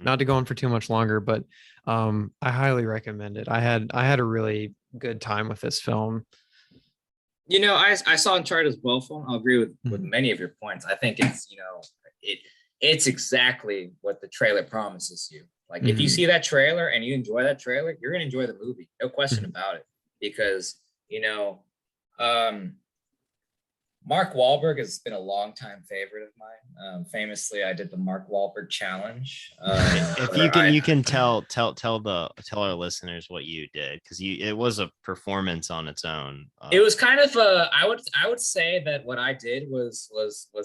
not to go on for too much longer, but I highly recommend it. I had a really good time with this film. I saw Uncharted as well, Fulton. I'll agree with many of your points. I think it's, it's exactly what the trailer promises you. Like if you see that trailer and you enjoy that trailer, you're going to enjoy the movie. No question about it. Because, Mark Wahlberg has been a longtime favorite of mine. Famously, I did the Mark Wahlberg challenge. If you can tell our listeners what you did, because it was a performance on its own. It was kind of I would say that what I did was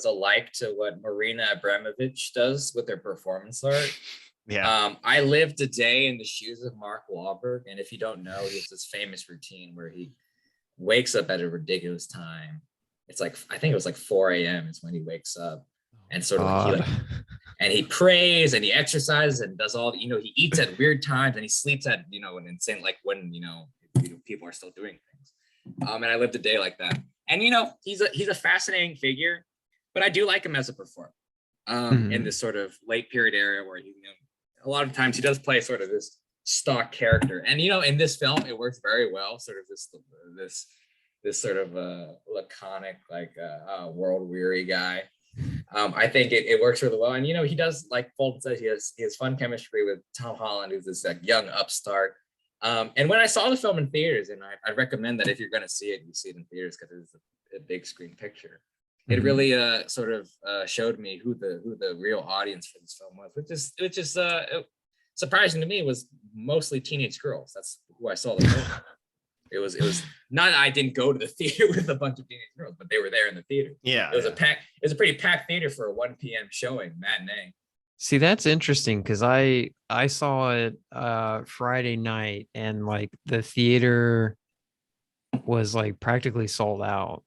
a like to what Marina Abramovich does with their performance art. Yeah. I lived a day in the shoes of Mark Wahlberg, and if you don't know, he has this famous routine where he wakes up at a ridiculous time. It's like, I think it was like 4 a.m. is when he wakes up, and sort of and he prays and he exercises and does all, he eats at weird times and he sleeps at, an insane, like when, people are still doing things. And I lived a day like that. And, he's a fascinating figure, but I do like him as a performer in this sort of late period area where a lot of times he does play sort of this stock character. And, in this film, it works very well. Sort of this sort of laconic, like world weary guy. I think it works really well. And, he does, like Fulton says, he has fun chemistry with Tom Holland, who's this like young upstart. And when I saw the film in theaters, and I recommend that if you're going to see it, you see it in theaters because it's a big screen picture. It really sort of showed me who the real audience for this film was, which is surprising to me. It was mostly teenage girls. That's who I saw the film. It was not. I didn't go to the theater with a bunch of teenage girls, but they were there in the theater. Yeah, it was a pretty packed theater for a 1 p.m. showing matinee. See, that's interesting because I saw it Friday night, and like the theater was like practically sold out,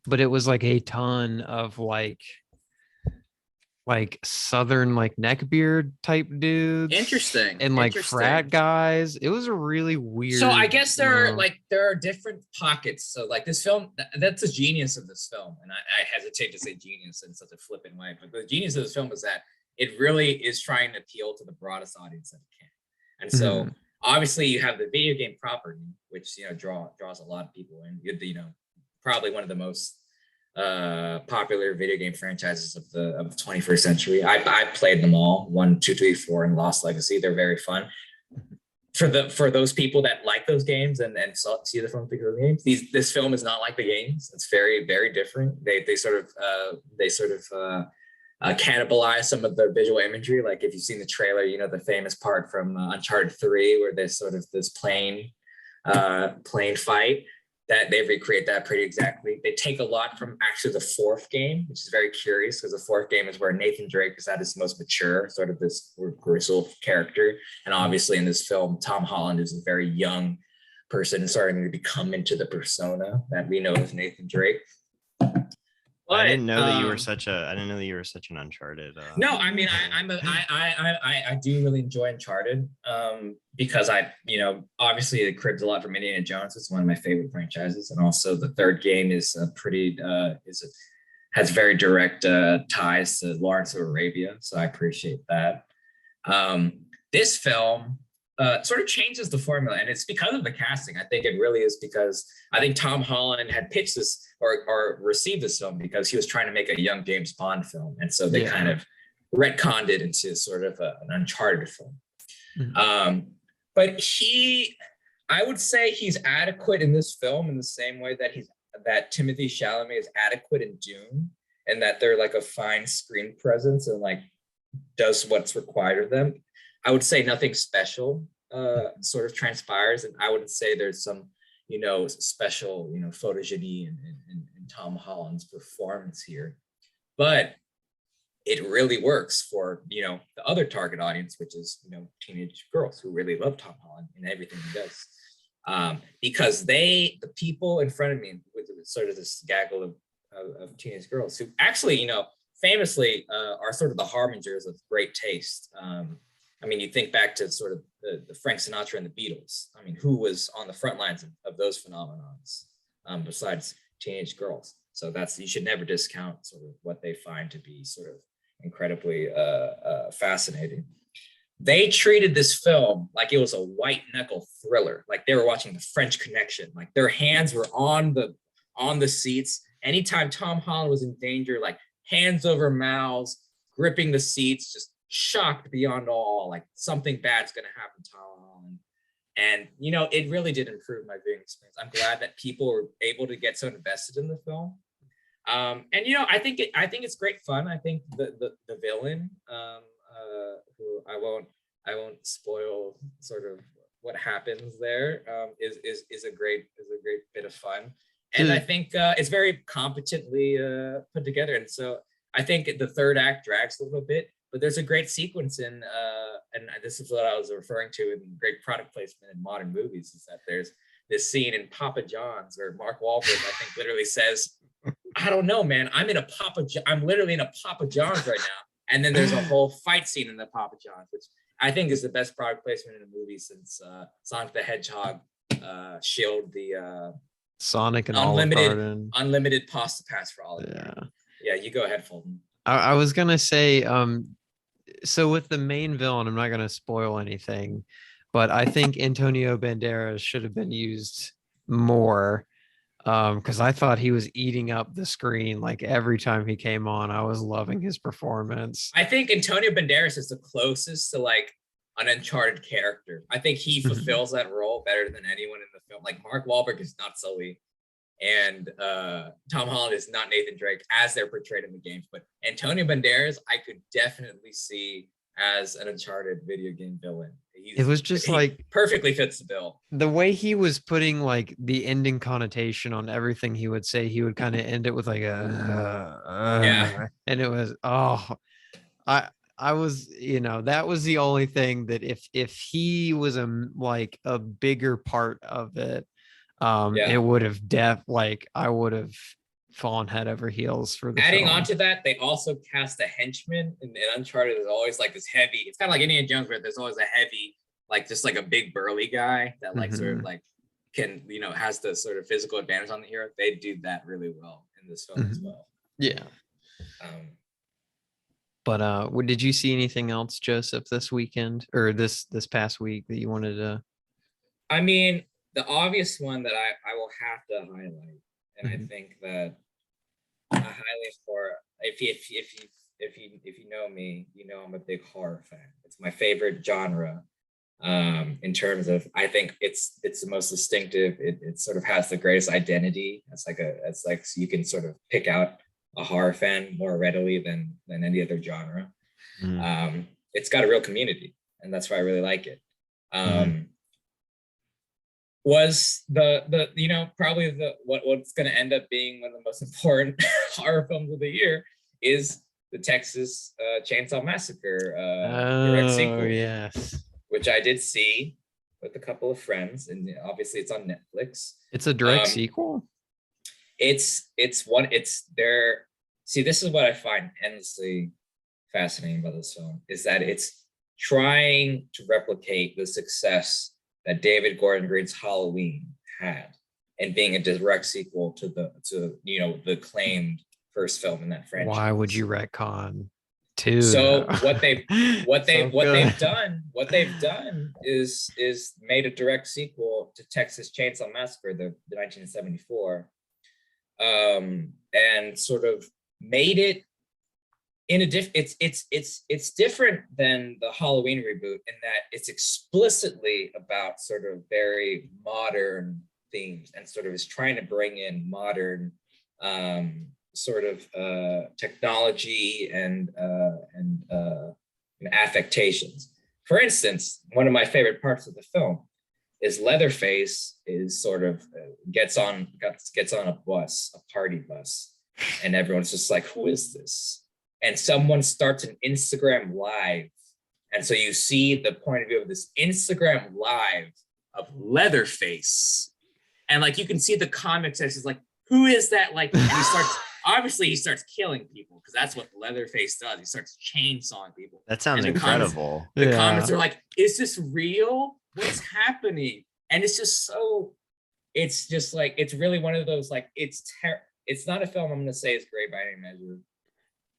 but it was like a ton of like southern like neckbeard type dudes. Interesting. And like frat guys. It was a really weird. So I guess there are different pockets. So like this film, that's the genius of this film. And I hesitate to say genius in such a flippant way, but the genius of this film is that it really is trying to appeal to the broadest audience that it can. And so obviously you have the video game property, which draws a lot of people in. Probably one of the most popular video game franchises of the 21st century. I played them all, 1, 2, 3, 4, and Lost Legacy. They're very fun. For those people that like those games and see the film because of the games, this film is not like the games. It's very, very different. They sort of cannibalize some of the visual imagery. Like if you've seen the trailer, the famous part from Uncharted 3 where there's sort of this plane fight. That they recreate that pretty exactly. They take a lot from actually the 4th game, which is very curious because the 4th game is where Nathan Drake is at his most mature, sort of this gristle character. And obviously in this film, Tom Holland is a very young person starting to become into the persona that we know as Nathan Drake. But, I didn't know that you were such an Uncharted. No, I mean, I do really enjoy Uncharted because obviously it cribs a lot from Indiana Jones. It's one of my favorite franchises, and also the 3rd game is has very direct ties to Lawrence of Arabia, so I appreciate that. This film sort of changes the formula, and it's because of the casting. I think it really is because I think Tom Holland had pitched this or received this film because he was trying to make a young James Bond film, and so they kind of retconned it into sort of an Uncharted film. But I would say he's adequate in this film in the same way that Timothy Chalamet is adequate in Dune, and that they're like a fine screen presence and like does what's required of them. I would say nothing special sort of transpires, and I would say there's some, special, photogeny in Tom Holland's performance here, but it really works for, the other target audience, which is, teenage girls who really love Tom Holland and everything he does. Because the people in front of me with sort of this gaggle of teenage girls who actually, famously are sort of the harbingers of great taste. I mean, you think back to sort of the Frank Sinatra and the Beatles. I mean, who was on the front lines of those phenomenons besides teenage girls? So you should never discount sort of what they find to be sort of incredibly fascinating. They treated this film like it was a white knuckle thriller, like they were watching The French Connection. Like their hands were on the seats. Anytime Tom Holland was in danger, like hands over mouths, gripping the seats, just shocked beyond all, like something bad's going to happen to Tom Holland. And, it really did improve my viewing experience. I'm glad that people were able to get so invested in the film. And, I think it's great fun. I think the villain, who I won't spoil sort of what happens there, is a great bit of fun. And I think it's very competently put together. And so I think the third act drags a little bit, but there's a great sequence in, and this is what I was referring to in great product placement in modern movies, is that there's this scene in Papa John's where Mark Wahlberg, I think, literally says, I don't know, man, I'm literally in a Papa John's right now. And then there's a whole fight scene in the Papa John's, which I think is the best product placement in a movie since Sonic the Hedgehog shielded the Sonic and Olive Garden. Unlimited pasta pass for Olive Garden. Yeah, you go ahead, Fulton. I was gonna say, so with the main villain, I'm not gonna spoil anything, but I think Antonio Banderas should have been used more, because I thought he was eating up the screen like every time he came on. I was loving his performance. I think Antonio Banderas is the closest to like an Uncharted character. I think he fulfills that role better than anyone in the film. Like Mark Wahlberg is not Sully, and Tom Holland is not Nathan Drake as they're portrayed in the games. But Antonio Banderas, I could definitely see as an Uncharted video game villain. It was just like perfectly fits the bill. The way he was putting like the ending connotation on everything he would say, he would kind of end it with like a and it was I was, that was the only thing that if he was a bigger part of it, it would have I would have fallen head over heels for the adding film. on to that, they also cast a henchman in Uncharted. There's always like this heavy, it's kind of like Indiana Jones, where there's always a heavy, like just like a big burly guy that like sort of like can, has the sort of physical advantage on the hero. They do that really well in this film as well. Yeah. But did you see anything else, Joseph, this weekend or this past week that you wanted to? I mean, the obvious one that I will have to highlight, and I think that I highlight for if you know me, I'm a big horror fan. It's my favorite genre. In terms of, I think it's the most distinctive. It sort of has the greatest identity. It's like so you can sort of pick out a horror fan more readily than any other genre. It's got a real community, and that's why I really like it. Was the probably what's going to end up being one of the most important horror films of the year is the Texas Chainsaw Massacre direct sequel. Yes, which I did see with a couple of friends, and obviously it's on Netflix. It's a direct sequel. It's there. See, this is what I find endlessly fascinating about this film, is that it's trying to replicate the success that David Gordon Green's Halloween had, and being a direct sequel to the acclaimed first film in that franchise. Why would you retcon 2? So though? what they've good. done is made a direct sequel to Texas Chainsaw Massacre, the 1974, and sort of made it in a it's different than the Halloween reboot in that it's explicitly about sort of very modern themes and sort of is trying to bring in modern sort of technology and affectations. For instance, one of my favorite parts of the film is Leatherface is sort of gets on a bus, a party bus, and everyone's just like, who is this? And someone starts an Instagram live. And so you see the point of view of this Instagram live of Leatherface. And like, you can see the comic says, like, who is that? Like, and he starts killing people because that's what Leatherface does. He starts chainsawing people. That sounds And incredible. The comments are like, is this real? What's happening? And it's just so, it's just like, it's really one of those, like, it's not a film I'm going to say is great by any measure.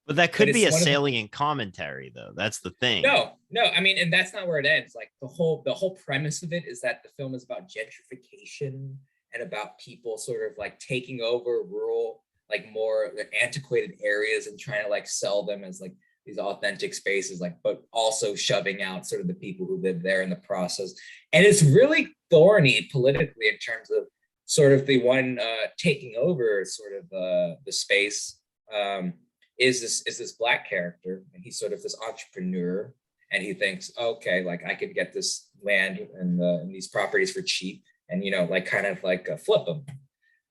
But that could be a salient commentary, though. That's the thing. No, I mean, and that's not where it ends. Like the whole premise of it is that the film is about gentrification and about people sort of like taking over rural, like more antiquated areas and trying to like sell them as like these authentic spaces, like, but also shoving out sort of the people who live there in the process. And it's really thorny politically in terms of sort of the one taking over sort of the space. Is this black character, and he's sort of this entrepreneur, and he thinks, okay, like I could get this land and these properties for cheap, and like kind of like flip them,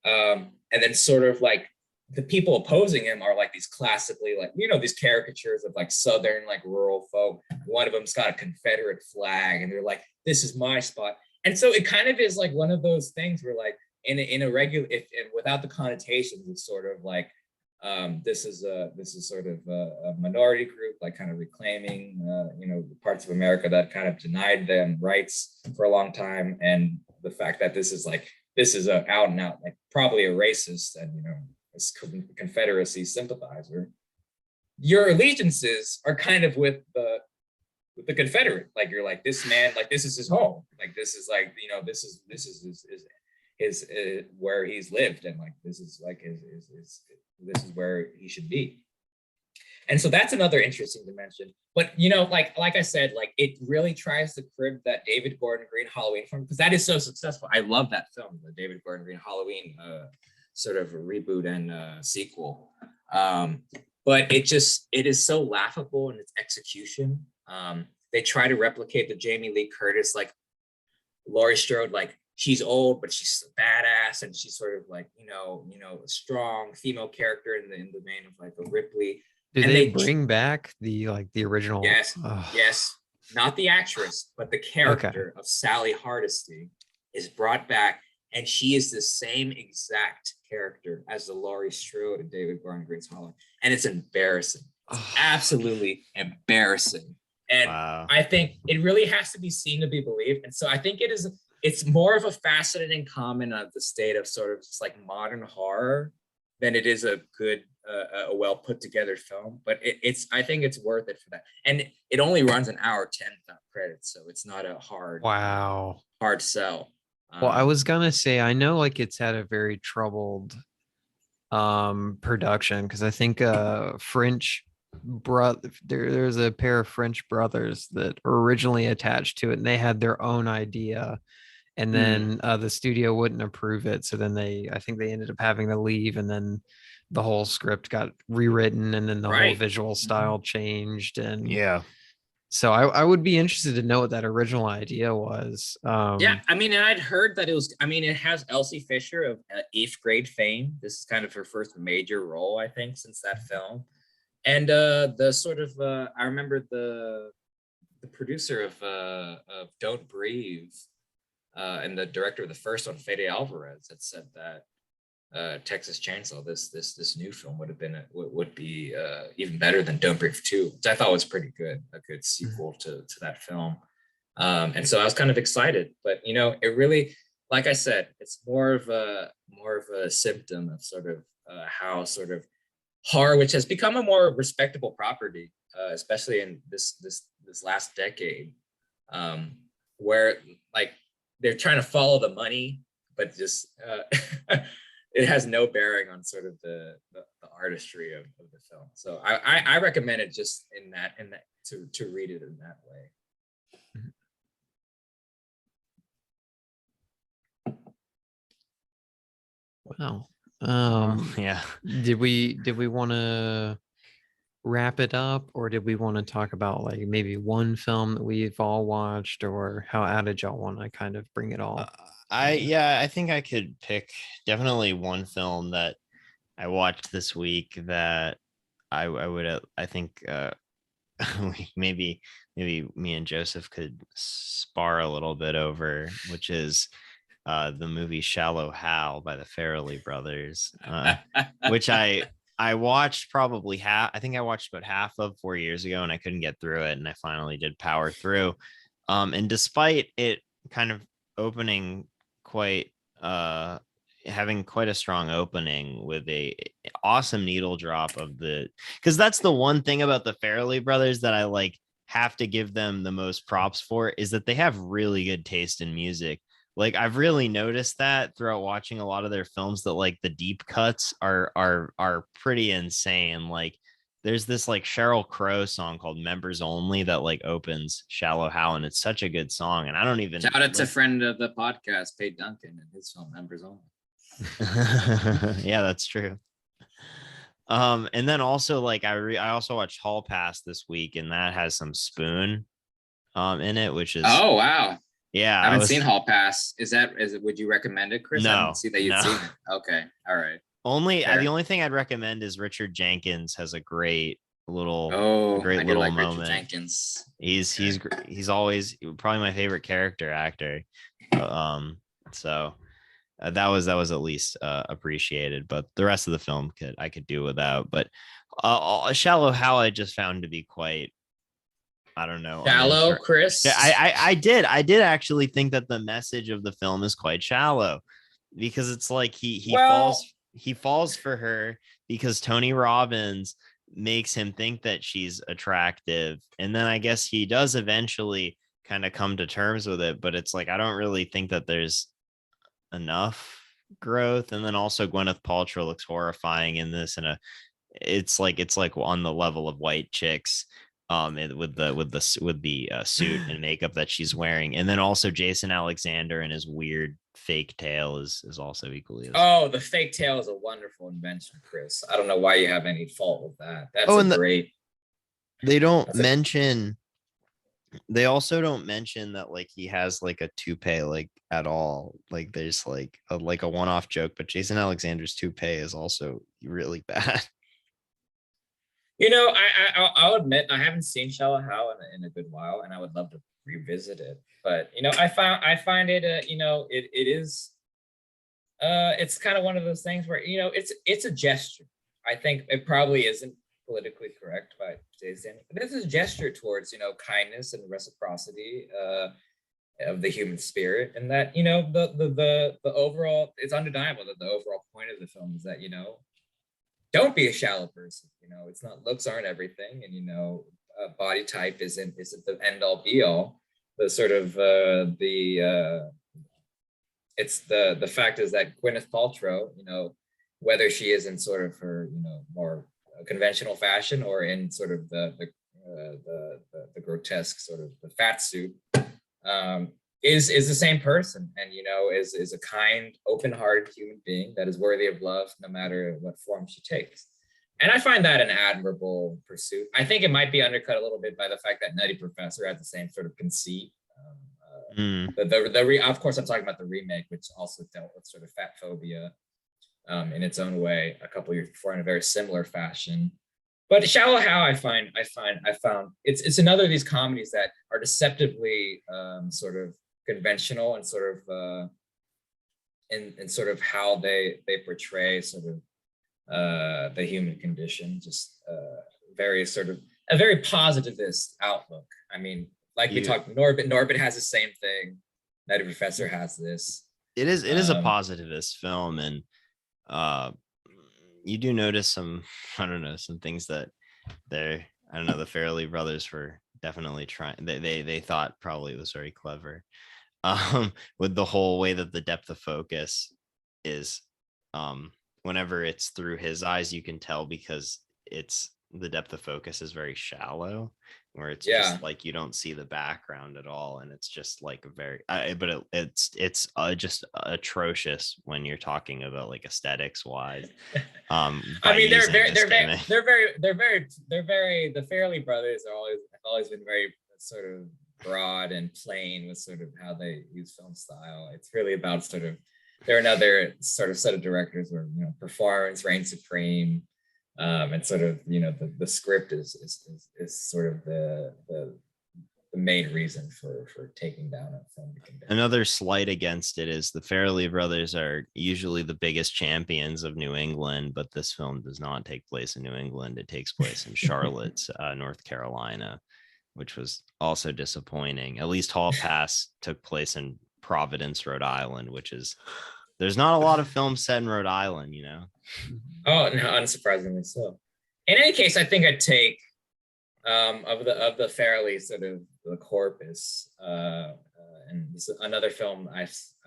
and then sort of like the people opposing him are like these classically like these caricatures of like southern like rural folk. One of them's got a Confederate flag, and they're like, this is my spot, and so it kind of is like one of those things where like in a regular and without the connotations, it's sort of like. This is sort of a minority group, like kind of reclaiming, parts of America that kind of denied them rights for a long time, and the fact that this is a out and out, like probably a racist and a Confederacy sympathizer. Your allegiances are kind of with the Confederate, like you're like this man, like this is his home, like this is like this is his where he's lived, and like this is like his this is where he should be. And so that's another interesting dimension. But like I said, like it really tries to crib that David Gordon Green Halloween film, because that is so successful. I love that film, the David Gordon Green Halloween sort of a reboot and sequel. But it is so laughable in its execution. They try to replicate the Jamie Lee Curtis, like Laurie Strode, like she's old, but she's badass, and she's sort of like, a strong female character in the vein of like a Ripley. Do and they bring back the original? Yes, yes. Not the actress, but the character of Sally Hardesty is brought back, and she is the same exact character as the Laurie Strode and David Gordon Green's Halloween. And it's embarrassing. It's absolutely embarrassing. And wow. I think it really has to be seen to be believed. And so I think it's more of a fascinating comment of the state of sort of just like modern horror than it is a good, a well put together film. But I think it's worth it for that. And it only runs an hour 10 without credits, so it's not a hard sell. Well, I was gonna say, I know like it's had a very troubled production, because I think there's a pair of French brothers that were originally attached to it, and they had their own idea. And then the studio wouldn't approve it. So then I think they ended up having to leave, and then the whole script got rewritten, and then the whole visual style changed. And so I would be interested to know what that original idea was. Yeah, I mean, and I'd heard that it has Elsie Fisher of 8th grade fame. This is kind of her first major role, I think, since that film. And the sort of, I remember the producer of Don't Breathe, and the director of the first one, Fede Alvarez, had said that Texas Chainsaw, this new film, would be even better than Don't Breathe 2, which I thought was pretty good, a good sequel to that film. And so I was kind of excited, but it really, like I said, it's more of a symptom of sort of how sort of horror, which has become a more respectable property, especially in this last decade, where like they're trying to follow the money, but just it has no bearing on sort of the artistry of the film. So I recommend it just in that to read it in that way. Wow. Yeah. Did we want to wrap it up, or did we want to talk about like maybe one film that we've all watched, or how did y'all want to kind of bring it all? I think I could pick definitely one film that I watched this week that I would I think maybe me and Joseph could spar a little bit over, which is the movie Shallow Hal by the Farrelly brothers, which I watched probably I think I watched about half of 4 years ago, and I couldn't get through it, and I finally did power through. And despite it kind of opening quite having quite a strong opening with a awesome needle drop of because that's the one thing about the Farrelly brothers that I like have to give them the most props for, is that they have really good taste in music. Like I've really noticed that throughout watching a lot of their films, that like the deep cuts are pretty insane. Like there's this like Sheryl Crow song called Members Only that like opens Shallow Hal, and it's such a good song. And I don't even shout out to friend of the podcast, Pete Duncan, and his film Members Only. Yeah, that's true. And then also like I also watched Hall Pass this week, and that has some Spoon in it, which is wow. Yeah, I haven't seen Hall Pass. Is it? Would you recommend it, Chris? No, I didn't see that you'd seen it. Okay, all right. The only thing I'd recommend is Richard Jenkins has a great little moment. Richard Jenkins. He's always probably my favorite character actor. So that was at least appreciated, but the rest of the film I could do without. But Shallow Hal I just found to be quite, I don't know. Shallow, Chris? I did actually think that the message of the film is quite shallow, because it's like he falls for her because Tony Robbins makes him think that she's attractive, and then I guess he does eventually kind of come to terms with it, but it's like I don't really think that there's enough growth. And then also Gwyneth Paltrow looks horrifying in this, and it's like on the level of White Chicks with the suit and makeup that she's wearing. And then also Jason Alexander and his weird fake tail is also equally the fake tail is a wonderful invention, Chris. I don't know why you have any fault with that. That's great. They also don't mention that like he has like a toupee like at all. Like there's like a one-off joke, but Jason Alexander's toupee is also really bad. You know, I'll admit I haven't seen Shallow Hal in a good while, and I would love to revisit it. But you know, I find it you know, it is it's kind of one of those things where, you know, it's a gesture. I think it probably isn't politically correct by today's standard, but this is a gesture towards, you know, kindness and reciprocity of the human spirit, and that, you know, the overall, it's undeniable that the overall point of the film is that, you know, don't be a shallow person. You know, it's not, looks aren't everything, and you know, body type isn't the end all be all. The sort of it's the fact is that Gwyneth Paltrow, you know, whether she is in sort of her, you know, more conventional fashion or in sort of the grotesque sort of the fat suit, is the same person, and you know, is a kind, open-hearted human being that is worthy of love no matter what form she takes. And I find that an admirable pursuit. I think it might be undercut a little bit by the fact that Nutty Professor has the same sort of conceit. Of course, I'm talking about the remake, which also dealt with sort of fat phobia in its own way a couple years before in a very similar fashion. But Shallow Hal, I found it's another of these comedies that are deceptively sort of conventional and sort of in sort of how they portray sort of the human condition, just very sort of a very positivist outlook. I mean, like we talked, Norbit has the same thing. Nutty Professor has this. It is a positivist film, and you do notice some, I don't know, some things that I don't know, the Farrelly brothers were definitely trying. They thought probably it was very clever. With the whole way that the depth of focus is, whenever it's through his eyes, you can tell because it's the depth of focus is very shallow, where it's just like you don't see the background at all, and it's just like very but it's just atrocious when you're talking about like aesthetics wise. I mean, they're very the Farrelly brothers have always been very sort of broad and plain with sort of how they use film style. It's really about sort of, they're another sort of set of directors where, you know, performance reigns supreme, and sort of, you know, the script is sort of the main reason for taking down a film. Another slight against it is the Farrelly brothers are usually the biggest champions of New England, but this film does not take place in New England. It takes place in Charlotte, North Carolina, which was also disappointing. At least Hall Pass took place in Providence, Rhode Island, which is, there's not a lot of films set in Rhode Island, you know? Oh, no, unsurprisingly so. In any case, I think I'd take of the Farrelly sort of the corpus, and this is another film I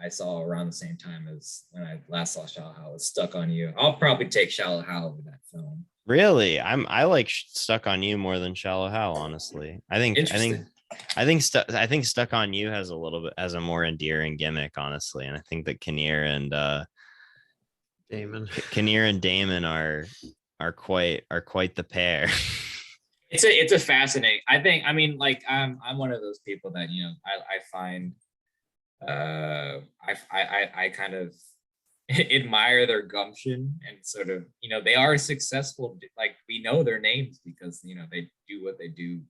saw around the same time as when I last saw Shallow Hal, was Stuck on You. I'll probably take Shallow Hal over that film. Really? I like Stuck on You more than Shallow Hal, honestly. I think Stuck on You has a more endearing gimmick, honestly. And I think that Kinnear and Damon are quite the pair. It's a fascinating. I mean, like I'm one of those people that, you know, I find I kind of admire their gumption, and sort of, you know, they are successful. Like, we know their names because, you know, they do what they do,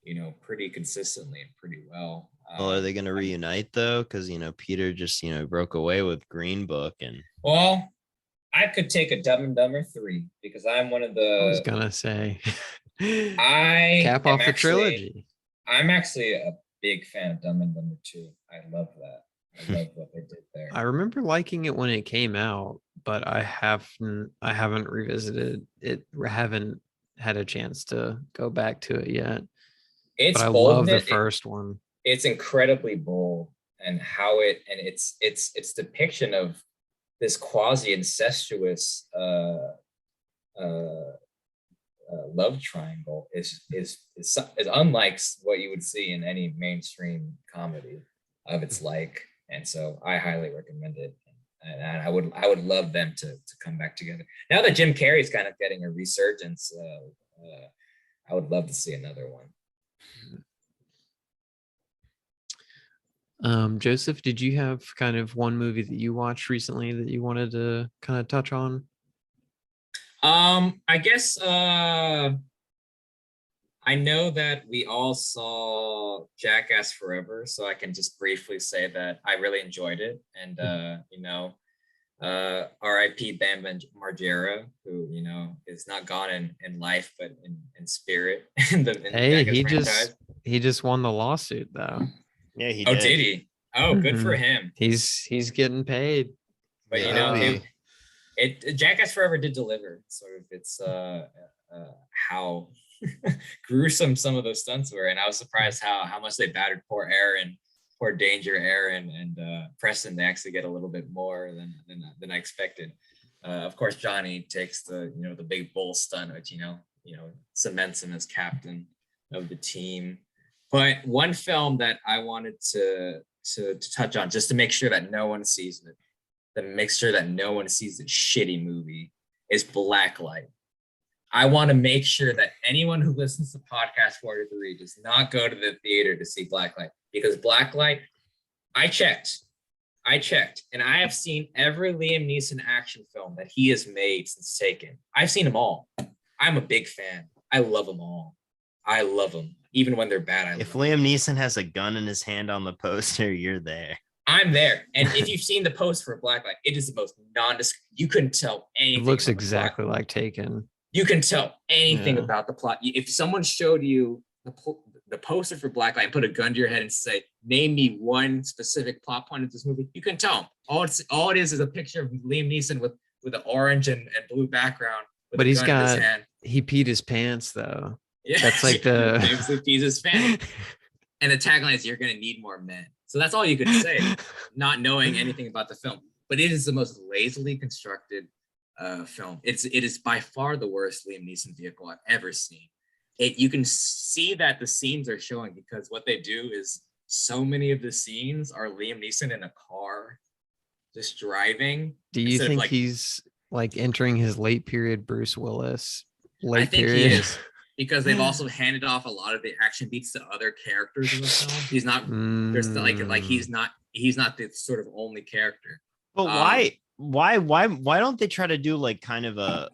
you know, pretty consistently and pretty well. Well, are they going to reunite though? Because, you know, Peter just, you know, broke away with Green Book, and well, I could take a Dumb and Dumber 3 because I'm one of the. I was gonna say, I cap off the trilogy. I'm actually a big fan of Dumb and Dumber 2. I love that. I love what they did there. I remember liking it when it came out, but I haven't revisited it. Haven't had a chance to go back to it yet. It's but I bold, love the first one. It's incredibly bold, and how its depiction of this quasi incestuous love triangle is unlike what you would see in any mainstream comedy of its like. And so I highly recommend it, and I would love them to come back together. Now that Jim Carrey's kind of getting a resurgence, I would love to see another one. Joseph, did you have kind of one movie that you watched recently that you wanted to kind of touch on? I guess I know that we all saw Jackass Forever, so I can just briefly say that I really enjoyed it. And, you know, R.I.P. Bam Margera, who, you know, is not gone in life, but in spirit. He just won the lawsuit, though. Yeah, he did. Oh, did he? Oh, good for him. He's getting paid. But, you know, Jackass Forever did deliver. Sort of, it's how gruesome some of those stunts were, and I was surprised how much they battered poor Danger Aaron and Preston. They actually get a little bit more than I expected. Of course, Johnny takes the big bull stunt, which you know cements him as captain of the team. But one film that I wanted to touch on, just to make sure that no one sees it, to make sure that no one sees the shitty movie, is Blacklight. I want to make sure that anyone who listens to Podcast 43 does not go to the theater to see Blacklight, because Blacklight, I checked, and I have seen every Liam Neeson action film that he has made since Taken. I've seen them all. I'm a big fan. I love them all. I love them, even when they're bad. If Liam Neeson has a gun in his hand on the poster, you're there. I'm there. And if you've seen the post for Blacklight, it is the most nondescript. You couldn't tell anything. It looks exactly like Taken. You can tell anything about the plot. If someone showed you the poster for Blacklight and put a gun to your head and say, name me one specific plot point of this movie, you can tell them. All it is a picture of Liam Neeson with with an orange and blue background. With But a he's gun in his got hand. he peed his pants though. Yeah, That's like the famously pees his pants. And the tagline is, "You're gonna need more men." So that's all you could say, not knowing anything about the film. But it is the most lazily constructed film. It is by far the worst Liam Neeson vehicle I've ever seen. You can see that the scenes are showing because what they do is so many of the scenes are Liam Neeson in a car, just driving. Do you think he's like entering his late period Bruce Willis? I think he is, because they've also handed off a lot of the action beats to other characters in the film. He's not there's like he's not the sort of only character. But why don't they try to do like kind of a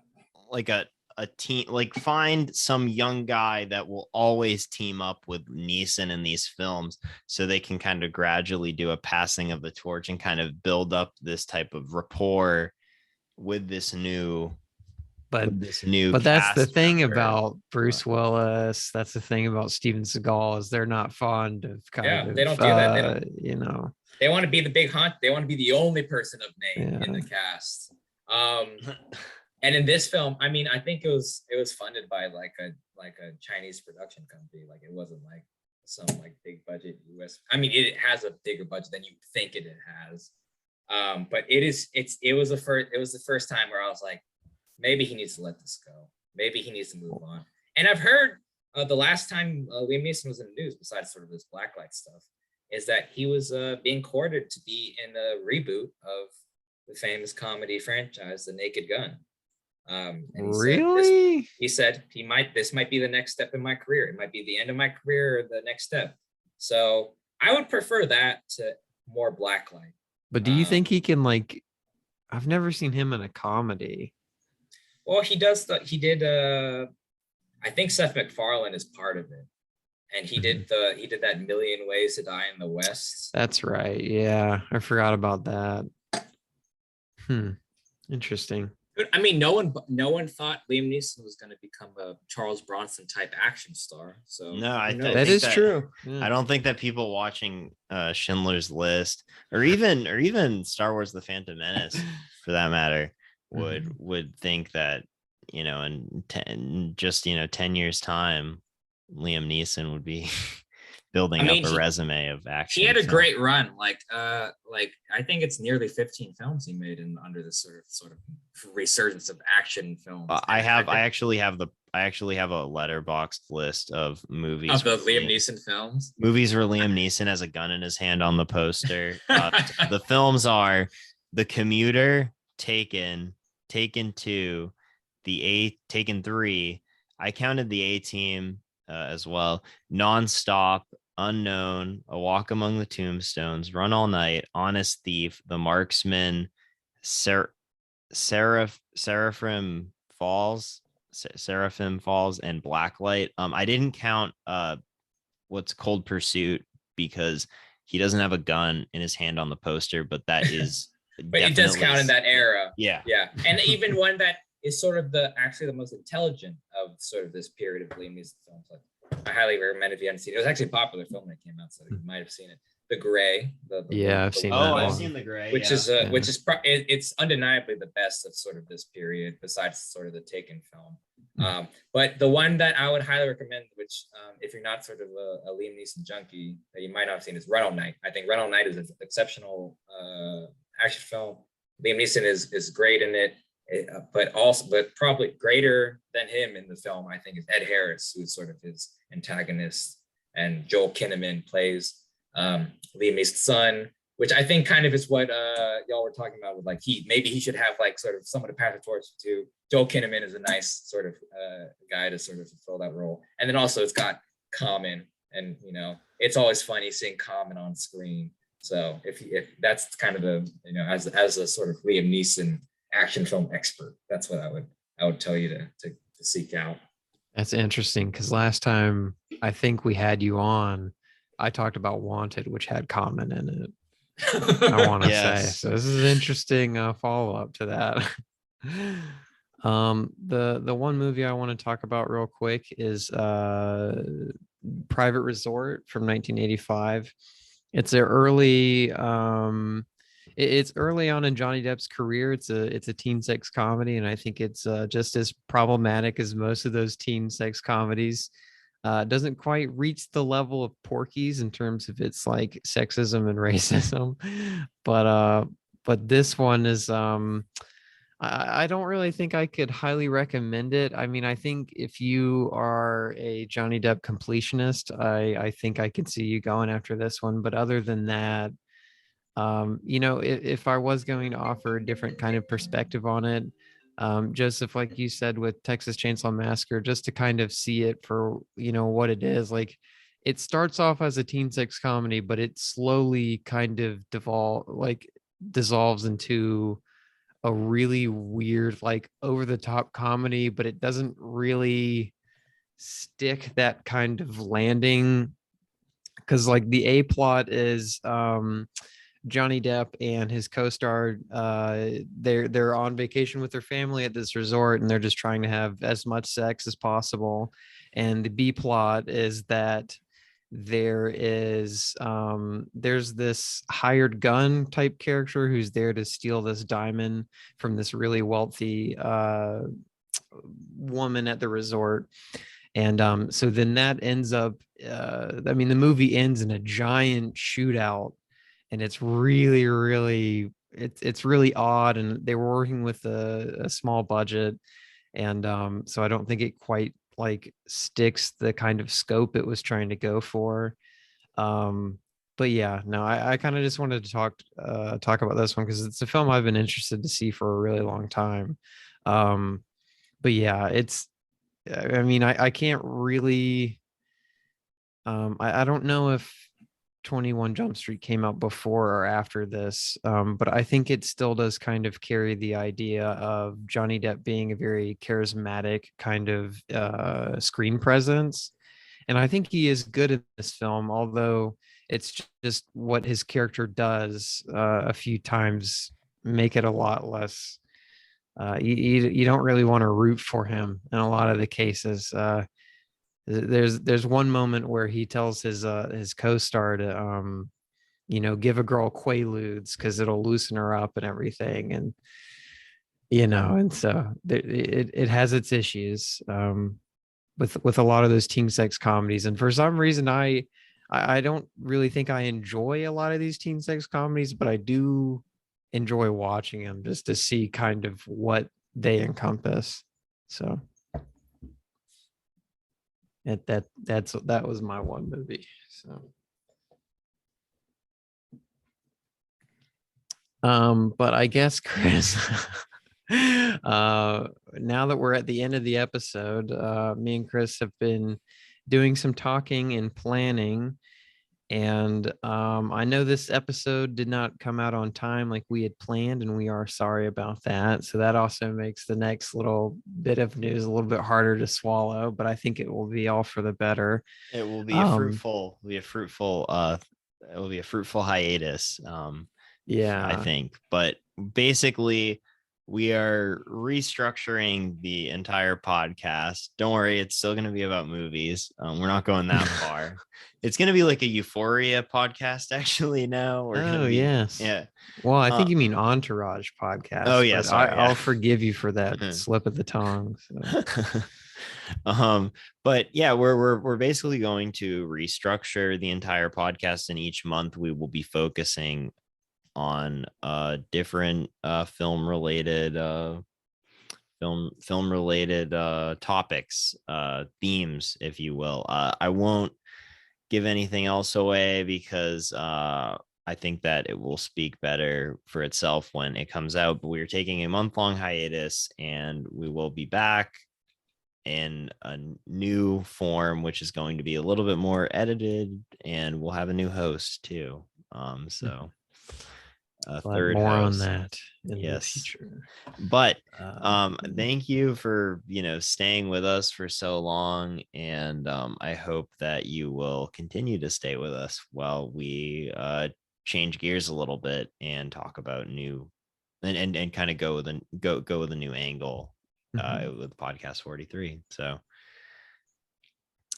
team, like find some young guy that will always team up with Neeson in these films so they can kind of gradually do a passing of the torch and kind of build up this type of rapport with this new but that's the thing member. About Bruce Willis. That's the thing about Steven Seagal is they're not fond of they don't do that. You know, they want to be the big hunt. They want to be the only person of name in the cast. And in this film, I mean, I think it was funded by like a Chinese production company. Like it wasn't like some like big budget US. I mean, it has a bigger budget than you think it has. But it was the first time where I was like, maybe he needs to let this go. Maybe he needs to move on. And I've heard the last time Liam Neeson was in the news, besides sort of this Blacklight stuff, is that he was being courted to be in a reboot of the famous comedy franchise, The Naked Gun. And he said this might be the next step in my career. It might be the end of my career or the next step. So I would prefer that to more Blacklight. But do you think he can like? I've never seen him in a comedy. Well, he did. I think Seth MacFarlane is part of it, and he did that Million Ways to Die in the West. That's right. Yeah, I forgot about that. Interesting. I mean, no one thought Liam Neeson was going to become a Charles Bronson type action star. So no, that is true. Yeah. I don't think that people watching Schindler's List or even Star Wars: The Phantom Menace, for that matter, would think that, you know, in 10 years time, Liam Neeson would be building up a resume of action. He had a great run. Like I think it's nearly 15 films he made under this sort of resurgence of action films. I actually have a letterboxed list of movies of the Liam Neeson films. Movies where Liam Neeson has a gun in his hand on the poster. The films are The Commuter, Taken 2, Taken 3. I counted the A-Team as well. Nonstop, Unknown, A Walk Among the Tombstones, Run All Night, Honest Thief, The Marksman, Seraphim Falls, and Blacklight. I didn't count what's Cold Pursuit because he doesn't have a gun in his hand on the poster, but that is but it does count in that era. Yeah. And even one that is sort of the most intelligent of sort of this period of Liam Neeson films. Like, I highly recommend if you haven't seen it. It was actually a popular film that came out, so you might have seen it. The Gray. I've seen that. I've seen The Gray. Which it's undeniably the best of sort of this period, besides sort of the Taken film. But the one that I would highly recommend, which if you're not sort of a Liam Neeson junkie, that you might not have seen, is Run All Night. I think Run All Night is an exceptional action film. Liam Neeson is great in it. But probably greater than him in the film, I think, is Ed Harris, who's sort of his antagonist, and Joel Kinnaman plays Liam Neeson's son, which I think kind of is what y'all were talking about with like maybe he should have like sort of someone to pass the torch to. Joel Kinnaman is a nice sort of guy to sort of fulfill that role, and then also it's got Common, and you know it's always funny seeing Common on screen. So if that's kind of the as a sort of Liam Neeson action film expert, that's what I would tell you to seek out. That's interesting because last time I think we had you on, I talked about Wanted, which had Common in it. I want to say so. This is an interesting follow up to that. The one movie I want to talk about real quick is Private Resort from 1985. It's an early it's early on in Johnny Depp's career. It's a teen sex comedy, and I think it's just as problematic as most of those teen sex comedies. Doesn't quite reach the level of Porky's in terms of its like sexism and racism, but this one is I don't really think I could highly recommend it. I mean, I think if you are a Johnny Depp completionist, I think I can see you going after this one. But other than that, you know, if I was going to offer a different kind of perspective on it, Joseph, like you said with Texas Chainsaw Massacre, just to kind of see it for, you know, what it is. Like, it starts off as a teen sex comedy, but it slowly kind of dissolves into a really weird, like over the top comedy, but it doesn't really stick that kind of landing, because like the A plot is Johnny Depp and his co-star, they're on vacation with their family at this resort, and they're just trying to have as much sex as possible. And the B plot is that there's this hired gun type character who's there to steal this diamond from this really wealthy woman at the resort. And so then that ends up, I mean, the movie ends in a giant shootout, and it's it's really odd. And they were working with a small budget, and so I don't think it quite like sticks the kind of scope it was trying to go for. But yeah, no, I kind of just wanted to talk about this one because it's a film I've been interested to see for a really long time. But yeah, I mean, I can't really, I don't know if 21 Jump Street came out before or after this, but I think it still does kind of carry the idea of Johnny Depp being a very charismatic kind of screen presence. And I think he is good in this film, although it's just what his character does a few times make it a lot less. You don't really want to root for him in a lot of the cases. There's one moment where he tells his co-star to you know, give a girl quaaludes because it'll loosen her up and everything, and you know, and so it has its issues with a lot of those teen sex comedies. And for some reason, I don't really think I enjoy a lot of these teen sex comedies, but I do enjoy watching them just to see kind of what they encompass. So that was my one movie. So but I guess, Chris, now that we're at the end of the episode, me and Chris have been doing some talking and planning. And I know this episode did not come out on time like we had planned, and we are sorry about that. So that also makes the next little bit of news a little bit harder to swallow, but I think it will be all for the better. It will be it will be a fruitful hiatus. Yeah, I think. But basically, we are restructuring the entire podcast. Don't worry, it's still going to be about movies. We're not going that far. It's going to be like a Euphoria podcast, actually. Now yes, yeah. Well, I think you mean Entourage podcast. Oh yeah, sorry, I'll forgive you for that slip of the tongue. So. But yeah, we're basically going to restructure the entire podcast, and each month we will be focusing on different film related topics, themes, if you will. I won't give anything else away because I think that it will speak better for itself when it comes out. But we're taking a month-long hiatus, and we will be back in a new form, which is going to be a little bit more edited, and we'll have a new host too. So a third more host on that in the future. But thank you for staying with us for so long, and I hope that you will continue to stay with us while we change gears a little bit and talk about new and kind of go with a new angle with podcast 43. So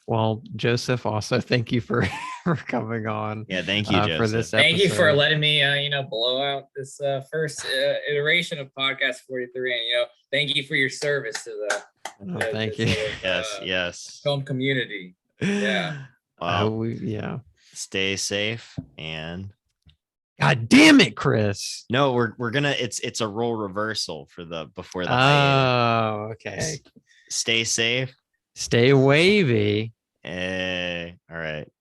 Well, Joseph, also thank you for for coming on. Yeah, thank you, for this Joseph. Thank you for episode. letting me, blow out this first iteration of Podcast 43, and thank you for your service to Oh, thank you. Yes. film community. Yeah. Well, Yeah. stay safe and God damn it, Chris. no, we're gonna it's a role reversal for the before the hiatus. Oh, okay. Stay safe. Stay wavy. All right.